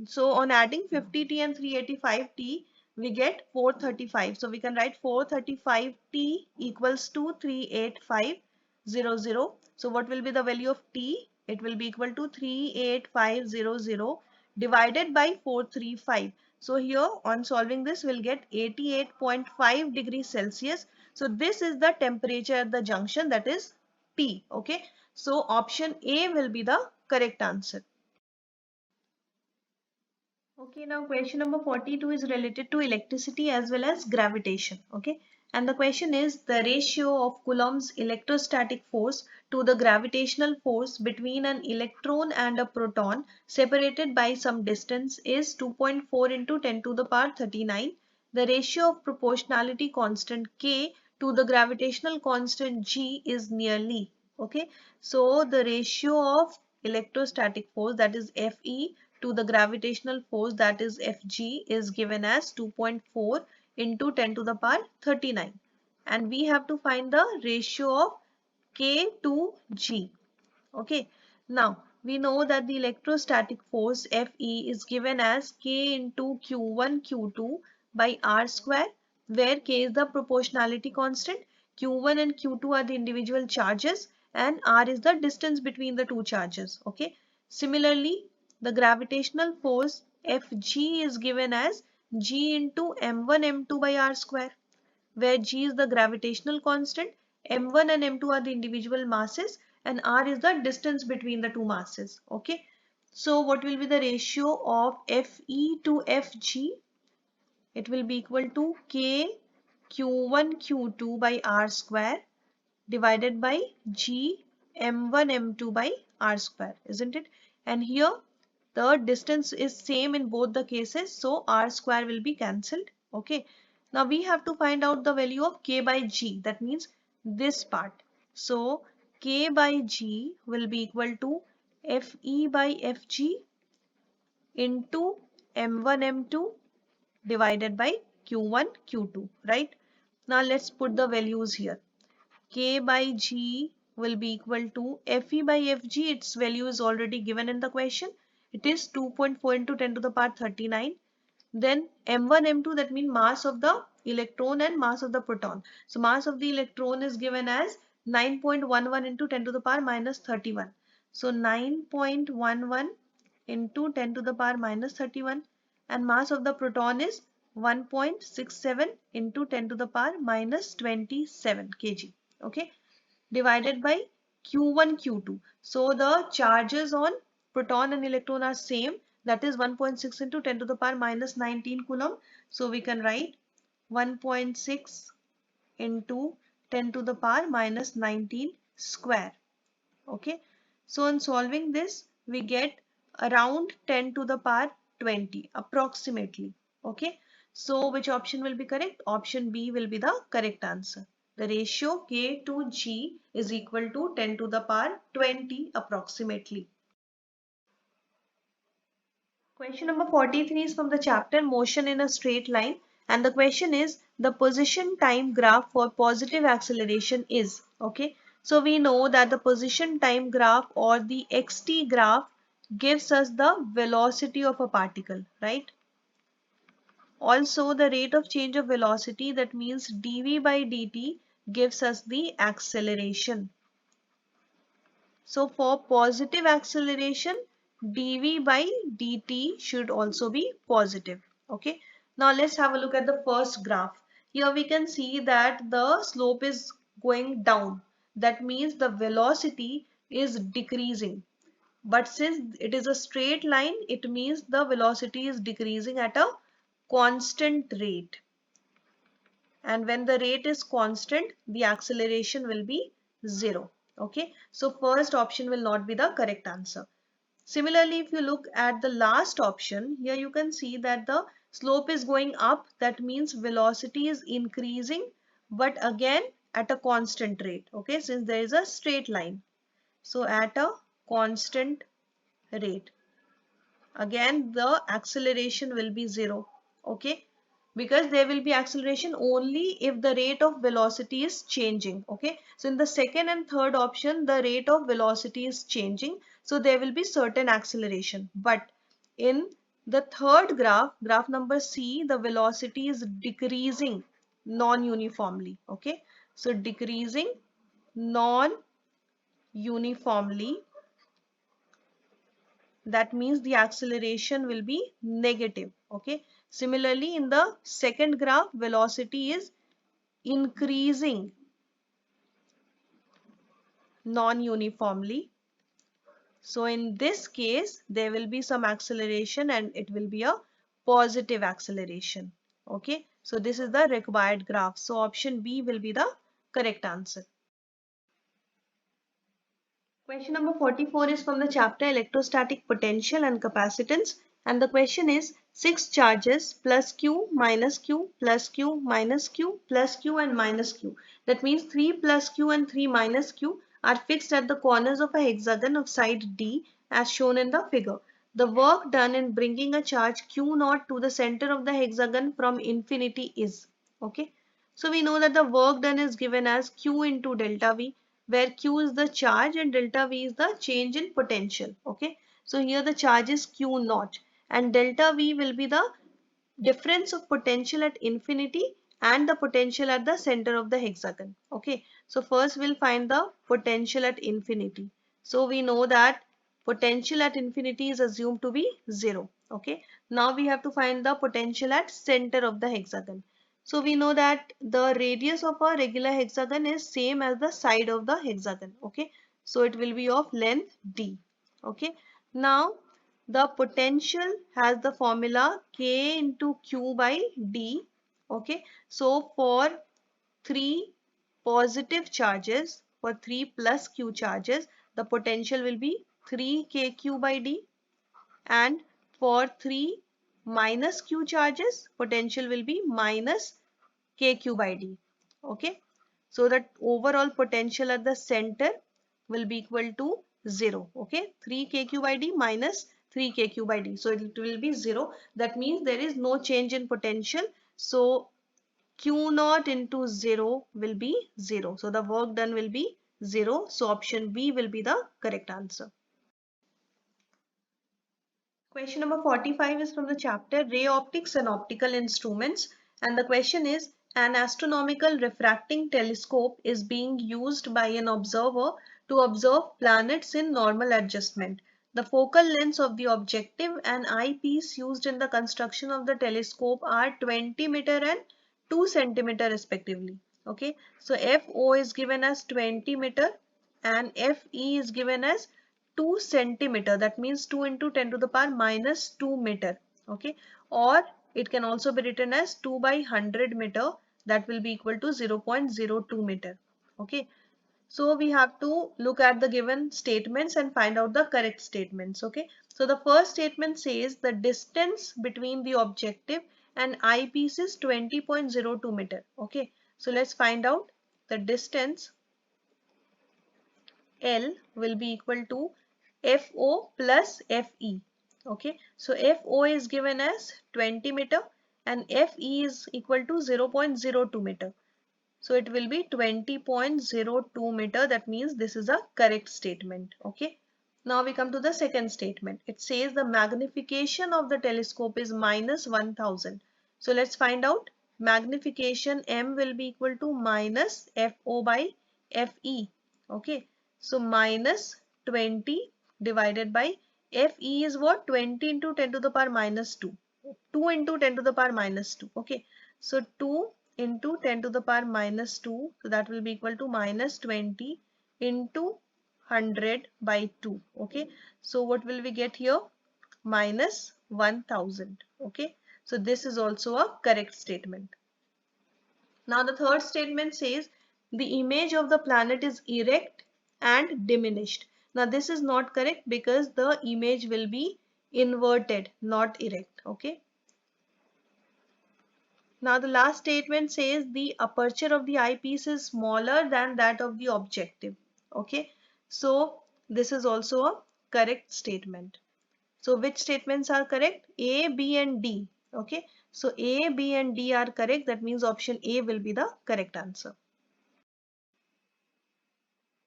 So on adding 50T and 385T, we get 435. So we can write 435T equals to 38500. So what will be the value of T? It will be equal to 38500 divided by 435. So here on solving this, we'll get 88.5 degrees Celsius. So this is the temperature at the junction, that is T. Okay. So option A will be the correct answer. Okay, now question number 42 is related to electricity as well as gravitation. Okay, and the question is the ratio of Coulomb's electrostatic force to the gravitational force between an electron and a proton separated by some distance is 2.4 into 10 to the power 39. The ratio of proportionality constant K to the gravitational constant G is nearly. Okay, so the ratio of electrostatic force, that is Fe, to the gravitational force, that is Fg, is given as 2.4 into 10 to the power 39, and we have to find the ratio of K to G. Okay, now we know that the electrostatic force Fe is given as K into Q1 Q2 by R square, where K is the proportionality constant, Q1 and Q2 are the individual charges, and R is the distance between the two charges. Okay, similarly, the gravitational force Fg is given as G into M1 M2 by R square, where G is the gravitational constant, M1 and M2 are the individual masses, and R is the distance between the two masses. Okay. So what will be the ratio of Fe to Fg? It will be equal to K Q1 Q2 by R square divided by G M1 M2 by R square, isn't it? And here the distance is same in both the cases, so R square will be cancelled. Okay. Now we have to find out the value of K by G, that means this part. So K by G will be equal to Fe by Fg into M1 M2 divided by Q1 Q2, right? Now let's put the values here. K by G will be equal to Fe by Fg. Its value is already given in the question. It is 2.4 into 10 to the power 39. Then M1, M2, that means mass of the electron and mass of the proton. So mass of the electron is given as 9.11 into 10 to the power minus 31. So 9.11 into 10 to the power minus 31, and mass of the proton is 1.67 into 10 to the power minus 27 kg. Okay, divided by Q1 Q2. So the charges on proton and electron are same, that is 1.6 into 10 to the power minus 19 coulomb. So we can write 1.6 into 10 to the power minus 19 square. Okay, so in solving this we get around 10 to the power 20 approximately. Okay, so which option will be correct? Option B will be the correct answer. The ratio K to G is equal to 10 to the power 20 approximately. Question number 43 is from the chapter Motion in a Straight Line, and the question is the position time graph for positive acceleration is. Okay, so we know that the position time graph or the xt graph gives us the velocity of a particle, right? Also the rate of change of velocity, that means dv by dt, gives us the acceleration. So for positive acceleration, dv by dt should also be positive. Okay. Now let's have a look at the first graph. Here we can see that the slope is going down. that means the velocity is decreasing. But since it is a straight line, it means the velocity is decreasing at a constant rate. And when the rate is constant, the acceleration will be 0. Okay, so first option will not be the correct answer. Similarly, if you look at the last option, here you can see that the slope is going up. That means velocity is increasing, but again at a constant rate. Okay, since there is a straight line. So at a constant rate. Again, the acceleration will be 0. Okay, because there will be acceleration only if the rate of velocity is changing. Okay, so in the second and third option, the rate of velocity is changing, so there will be certain acceleration. But in the third graph, graph number C, the velocity is decreasing non-uniformly. Okay, so decreasing non-uniformly, that means the acceleration will be negative. Okay, similarly in the second graph, velocity is increasing non-uniformly, so in this case there will be some acceleration and it will be a positive acceleration. Okay, so this is the required graph, so option B will be the correct answer. Question number 44 is from the chapter Electrostatic Potential and Capacitance, and the question is 6 charges plus Q minus Q plus Q minus Q plus Q and minus Q. That means 3 plus Q and 3 minus Q are fixed at the corners of a hexagon of side D as shown in the figure. The work done in bringing a charge Q naught to the center of the hexagon from infinity is. Okay. So we know that the work done is given as Q into delta V, where Q is the charge and delta V is the change in potential. Okay, so here the charge is Q naught and delta V will be the difference of potential at infinity and the potential at the center of the hexagon. Okay, so first we'll find the potential at infinity. So we know that potential at infinity is assumed to be 0. Okay, now we have to find the potential at center of the hexagon. So we know that the radius of a regular hexagon is same as the side of the hexagon. Okay, so it will be of length d. Okay, now the potential has the formula K into Q by D. Okay, so for 3 positive charges, for 3 plus Q charges, the potential will be 3 KQ by D, and for 3 minus Q charges, potential will be minus KQ by D. Okay, so that overall potential at the center will be equal to 0. Okay, 3 KQ by D minus 3 KQ by D. So it will be 0. That means there is no change in potential. So Q naught into 0 will be 0. So the work done will be 0. So option B will be the correct answer. Question number 45 is from the chapter Ray Optics and Optical Instruments, and the question is, an astronomical refracting telescope is being used by an observer to observe planets in normal adjustment. The focal lengths of the objective and eyepiece used in the construction of the telescope are 20 meter and 2 centimeter respectively. Okay, so FO is given as 20 meter and FE is given as 2 centimeter, that means 2 into 10 to the power minus 2 meter. Okay, or it can also be written as 2 by 100 meter, that will be equal to 0.02 meter. Okay, so we have to look at the given statements and find out the correct statements. Okay, so the first statement says the distance between the objective and eyepiece is 20.02 meter. Okay, so let's find out the distance. L will be equal to FO plus FE. Okay, so FO is given as 20 meter and FE is equal to 0.02 meter. So it will be 20.02 meter. That means this is a correct statement. Okay. Now we come to the second statement. It says the magnification of the telescope is minus 1000. So let's find out. Magnification M will be equal to minus FO by FE. Okay. So minus 20 divided by FE is what? 20 into 10 to the power minus 2. 2 into 10 to the power minus 2. Okay. So 2 into 10 to the power minus 2. So that will be equal to minus 20 into 100 by 2. Okay, so what will we get here? Minus 1000. Okay, so this is also a correct statement. Now the third statement says the image of the planet is erect and diminished. Now this is not correct because the image will be inverted, not erect. Okay. Now the last statement says the aperture of the eyepiece is smaller than that of the objective. Okay. So this is also a correct statement. So which statements are correct? A, B and D. Okay. So A, B and D are correct. That means option A will be the correct answer.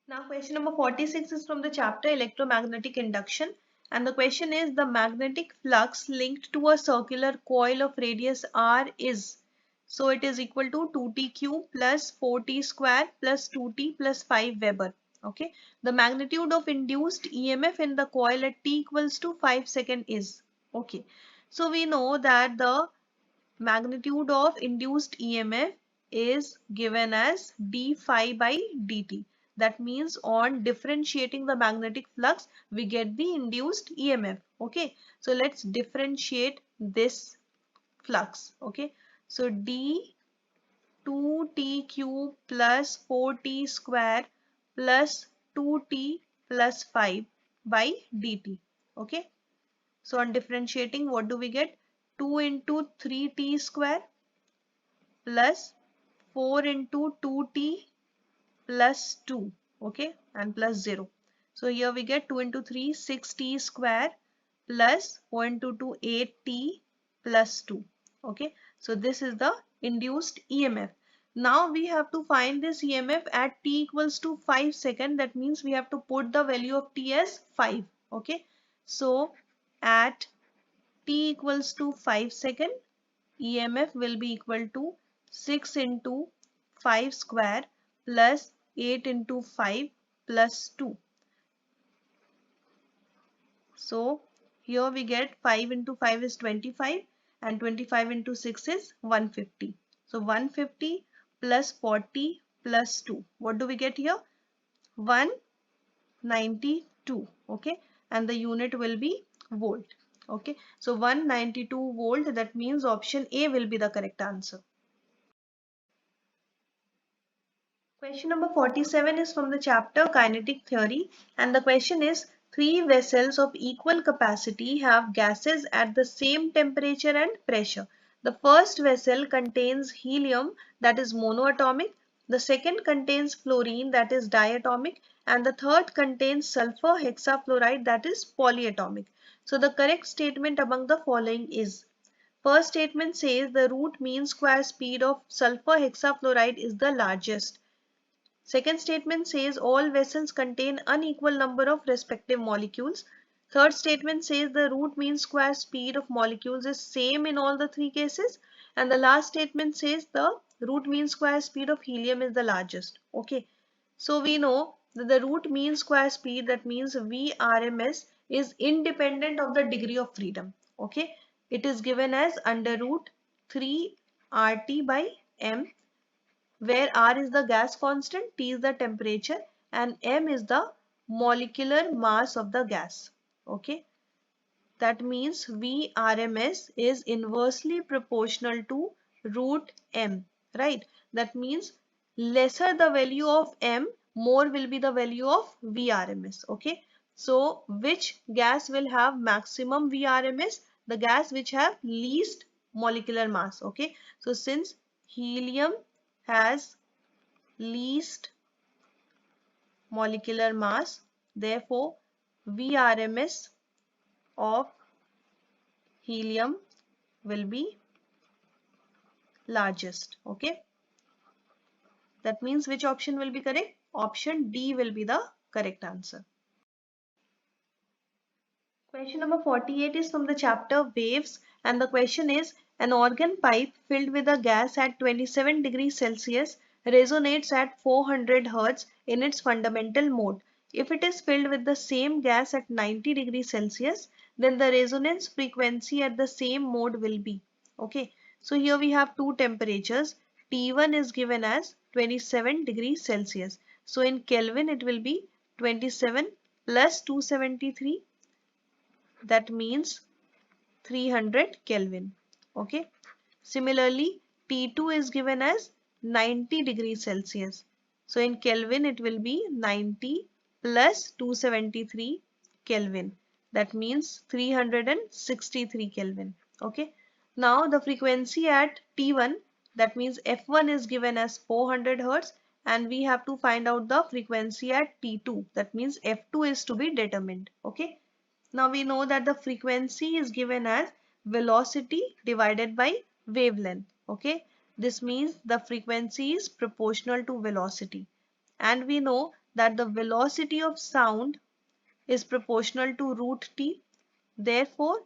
Now question number 46 is from the chapter electromagnetic induction, and the question is the magnetic flux linked to a circular coil of radius r is, so it is equal to 2t cube plus 4t square plus 2t plus 5 Weber. Okay, the magnitude of induced EMF in the coil at t equals to 5 second is. Okay, so we know that the magnitude of induced EMF is given as d phi by dt. That means on differentiating the magnetic flux, we get the induced EMF. Okay, so let's differentiate this flux. Okay, so d 2t cube plus 4t square plus 2t plus 5 by dt. Okay, so on differentiating, what do we get? 2 into 3t square plus 4 into 2t plus 2, okay, and plus 0. So here we get 2 into 3, 6t square plus 4 into 2, 8t plus 2. Okay, so this is the induced EMF. Now we have to find this EMF at t equals to 5 second. That means we have to put the value of t as 5. Okay, so at t equals to 5 second, EMF will be equal to 6 into 5 square plus 8 into 5 plus 2. So here we get 5 into 5 is 25 and 25 into 6 is 150. So 150 plus 40 plus 2. What do we get here? 192. Okay, and the unit will be volt. Okay, so 192 volt, that means option A will be the correct answer. Question number 47 is from the chapter Kinetic Theory, and the question is three vessels of equal capacity have gases at the same temperature and pressure. The first vessel contains helium, that is monoatomic, the second contains fluorine, that is diatomic, and the third contains sulfur hexafluoride, that is polyatomic. So the correct statement among the following is: first statement says the root mean square speed of sulfur hexafluoride is the largest. Second statement says all vessels contain unequal number of respective molecules. Third statement says the root mean square speed of molecules is same in all the three cases. And the last statement says the root mean square speed of helium is the largest. Okay. So we know that the root mean square speed, that means VRMS, is independent of the degree of freedom. Okay. It is given as under root 3 RT by M, where R is the gas constant, T is the temperature, and M is the molecular mass of the gas. Okay, that means VRMS is inversely proportional to root M, right? That means lesser the value of M, more will be the value of VRMS. Okay, so which gas will have maximum VRMS? The gas which have least molecular mass. Okay, so since helium has least molecular mass, therefore VRMS of helium will be largest. Okay, that means which option will be correct? Option D will be the correct answer. Question number 48 is from the chapter Waves, and the question is an organ pipe filled with a gas at 27 degrees Celsius resonates at 400 Hz in its fundamental mode. If it is filled with the same gas at 90 degrees Celsius, then the resonance frequency at the same mode will be. Okay, so here we have two temperatures. T1 is given as 27 degrees Celsius. So in Kelvin it will be 27 plus 273, that means 300 Kelvin. Okay. Similarly, T2 is given as 90 degrees Celsius. So in Kelvin it will be 90 plus 273 Kelvin. That means 363 Kelvin. Okay. Now the frequency at T1, that means F1 is given as 400 Hertz, and we have to find out the frequency at T2. That means F2 is to be determined. Okay. Now we know that the frequency is given as velocity divided by wavelength. Okay. This means the frequency is proportional to velocity. And we know that the velocity of sound is proportional to root t. Therefore,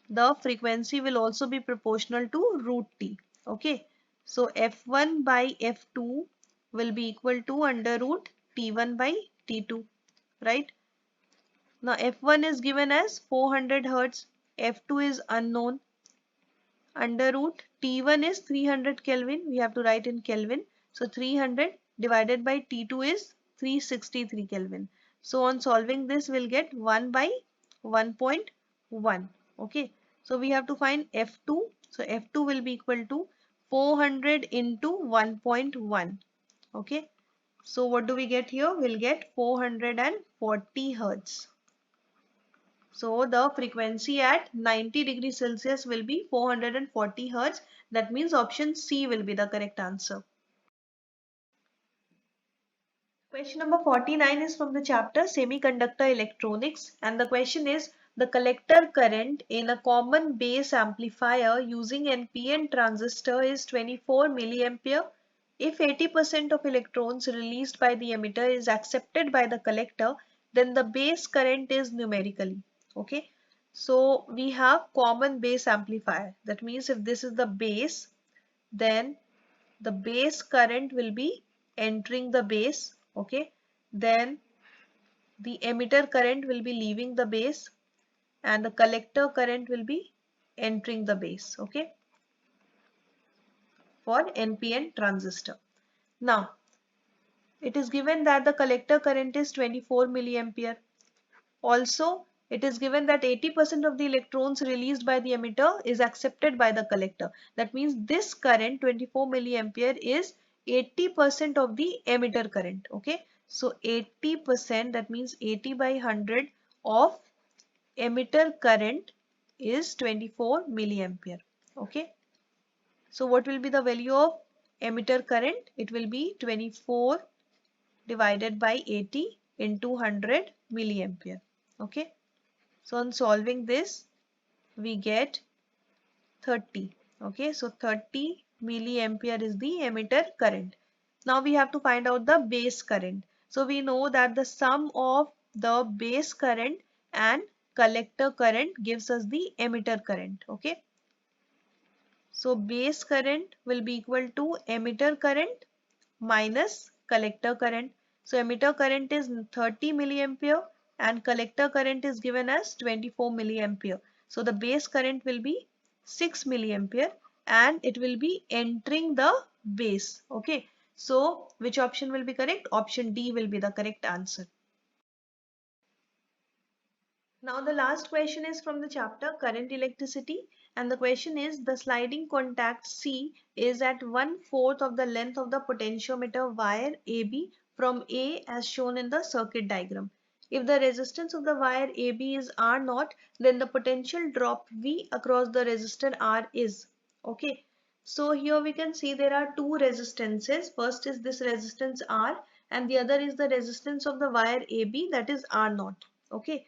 the frequency will also be proportional to root t. Okay. So F1 by F2 will be equal to under root T1 by T2. Right. Now F1 is given as 400 Hertz, F2 is unknown, under root T1 is 300 Kelvin, we have to write in Kelvin. So 300 divided by T2 is 363 Kelvin. So on solving this we'll get 1 by 1.1. Okay. So we have to find F2. So F2 will be equal to 400 into 1.1. Okay. So what do we get here? We'll get 440 Hertz. So the frequency at 90 degrees Celsius will be 440 Hertz. That means option C will be the correct answer. Question number 49 is from the chapter Semiconductor Electronics, and the question is the collector current in a common base amplifier using NPN transistor is 24 milliampere. If 80% of electrons released by the emitter is accepted by the collector, then the base current is numerically. Okay. So we have common base amplifier. That means if this is the base, then the base current will be entering the base. Okay. Then the emitter current will be leaving the base and the collector current will be entering the base. Okay. For NPN transistor. Now, it is given that the collector current is 24 milliampere. Also, it is given that 80% of the electrons released by the emitter is accepted by the collector. That means this current 24 milliampere is 80% of the emitter current. Okay. So 80%, that means 80 by 100 of emitter current is 24 milliampere. Okay. So what will be the value of emitter current? It will be 24 divided by 80 into 100 milliampere. Okay. So on solving this, we get 30. Okay. So 30 milliampere is the emitter current. Now we have to find out the base current. So we know that the sum of the base current and collector current gives us the emitter current. Okay. So base current will be equal to emitter current minus collector current. So emitter current is 30 milliampere and collector current is given as 24 milliampere. So the base current will be 6 milliampere and it will be entering the base. Okay. So which option will be correct? Option D will be the correct answer. Now the last question is from the chapter Current Electricity, and the question is the sliding contact C is at 1/4 of the length of the potentiometer wire AB from A as shown in the circuit diagram. If the resistance of the wire AB is R0, then the potential drop V across the resistor R is. Okay. So here we can see there are two resistances. First is this resistance R and the other is the resistance of the wire AB, that is R0. Okay.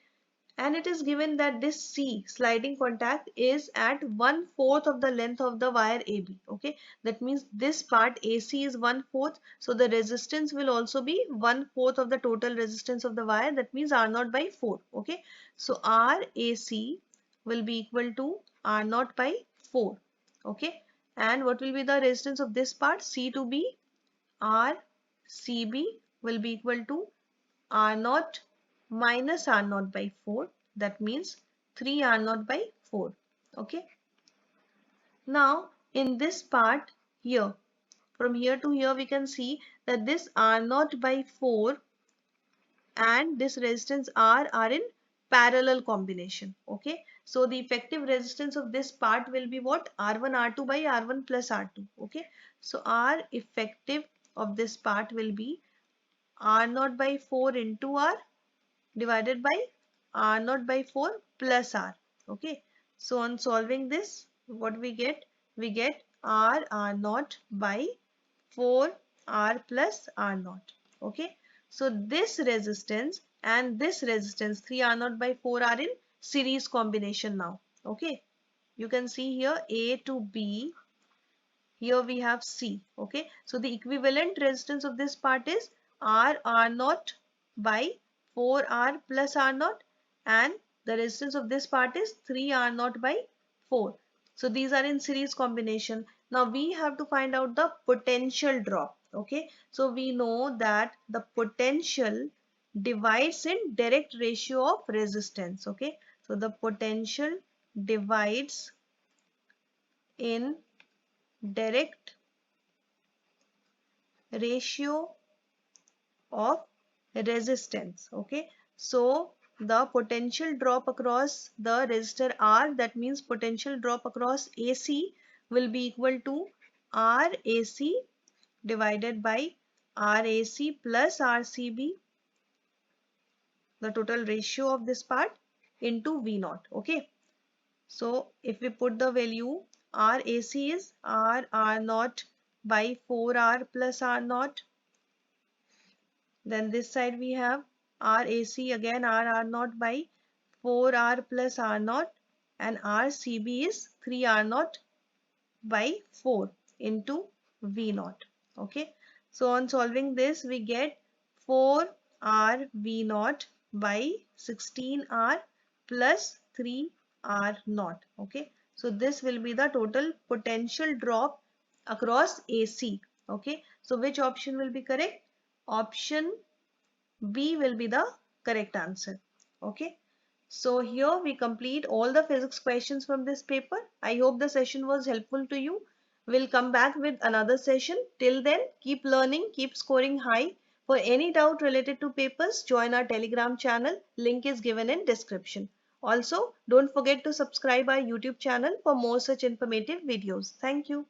And it is given that this C sliding contact is at 1/4 of the length of the wire AB. Okay, that means this part AC is 1/4, so the resistance will also be 1/4 of the total resistance of the wire. That means R0 by 4. Okay, so RAC will be equal to R0 by 4. Okay, and what will be the resistance of this part? C to B, RCB will be equal to R0 minus R0 by 4, that means 3 R0 by 4. Okay. Now in this part here, from here to here we can see that this R0 by 4 and this resistance R are in parallel combination. Okay, so the effective resistance of this part will be what? R1 R2 by R1 plus R2. Okay, so R effective of this part will be R0 by 4 into R divided by R0 by 4 plus R. Okay, so on solving this, what we get? We get R0 by 4 R plus R0. Okay, so this resistance and this resistance 3 R0 by 4 are in series combination now. Okay, you can see here A to B. Here we have C. Okay, so the equivalent resistance of this part is R0 by 4R plus R0, and the resistance of this part is 3R0 by 4. So these are in series combination. Now we have to find out the potential drop. Okay, so we know that the potential divides in direct ratio of resistance. Okay, so the potential divides in direct ratio of resistance. Okay, so the potential drop across the resistor R, that means potential drop across AC, will be equal to RAC divided by RAC plus RCB, the total ratio of this part, into V0. Okay, so if we put the value, RAC is R0 by 4R plus R0. Then this side we have RAC again R0 by 4R plus R0, and RCB is 3R0 by 4 into V0. Okay, so on solving this we get 4R V0 by 16R plus 3R0. Okay, so this will be the total potential drop across AC. Okay, so which option will be correct? Option B will be the correct answer. Okay, so here we complete all the physics questions from this paper. I hope the session was helpful to you. We'll come back with another session. Till then, keep learning, keep scoring high. For any doubt related to papers, join our Telegram channel. Link is given in description. Also, don't forget to subscribe our YouTube channel for more such informative videos. Thank you.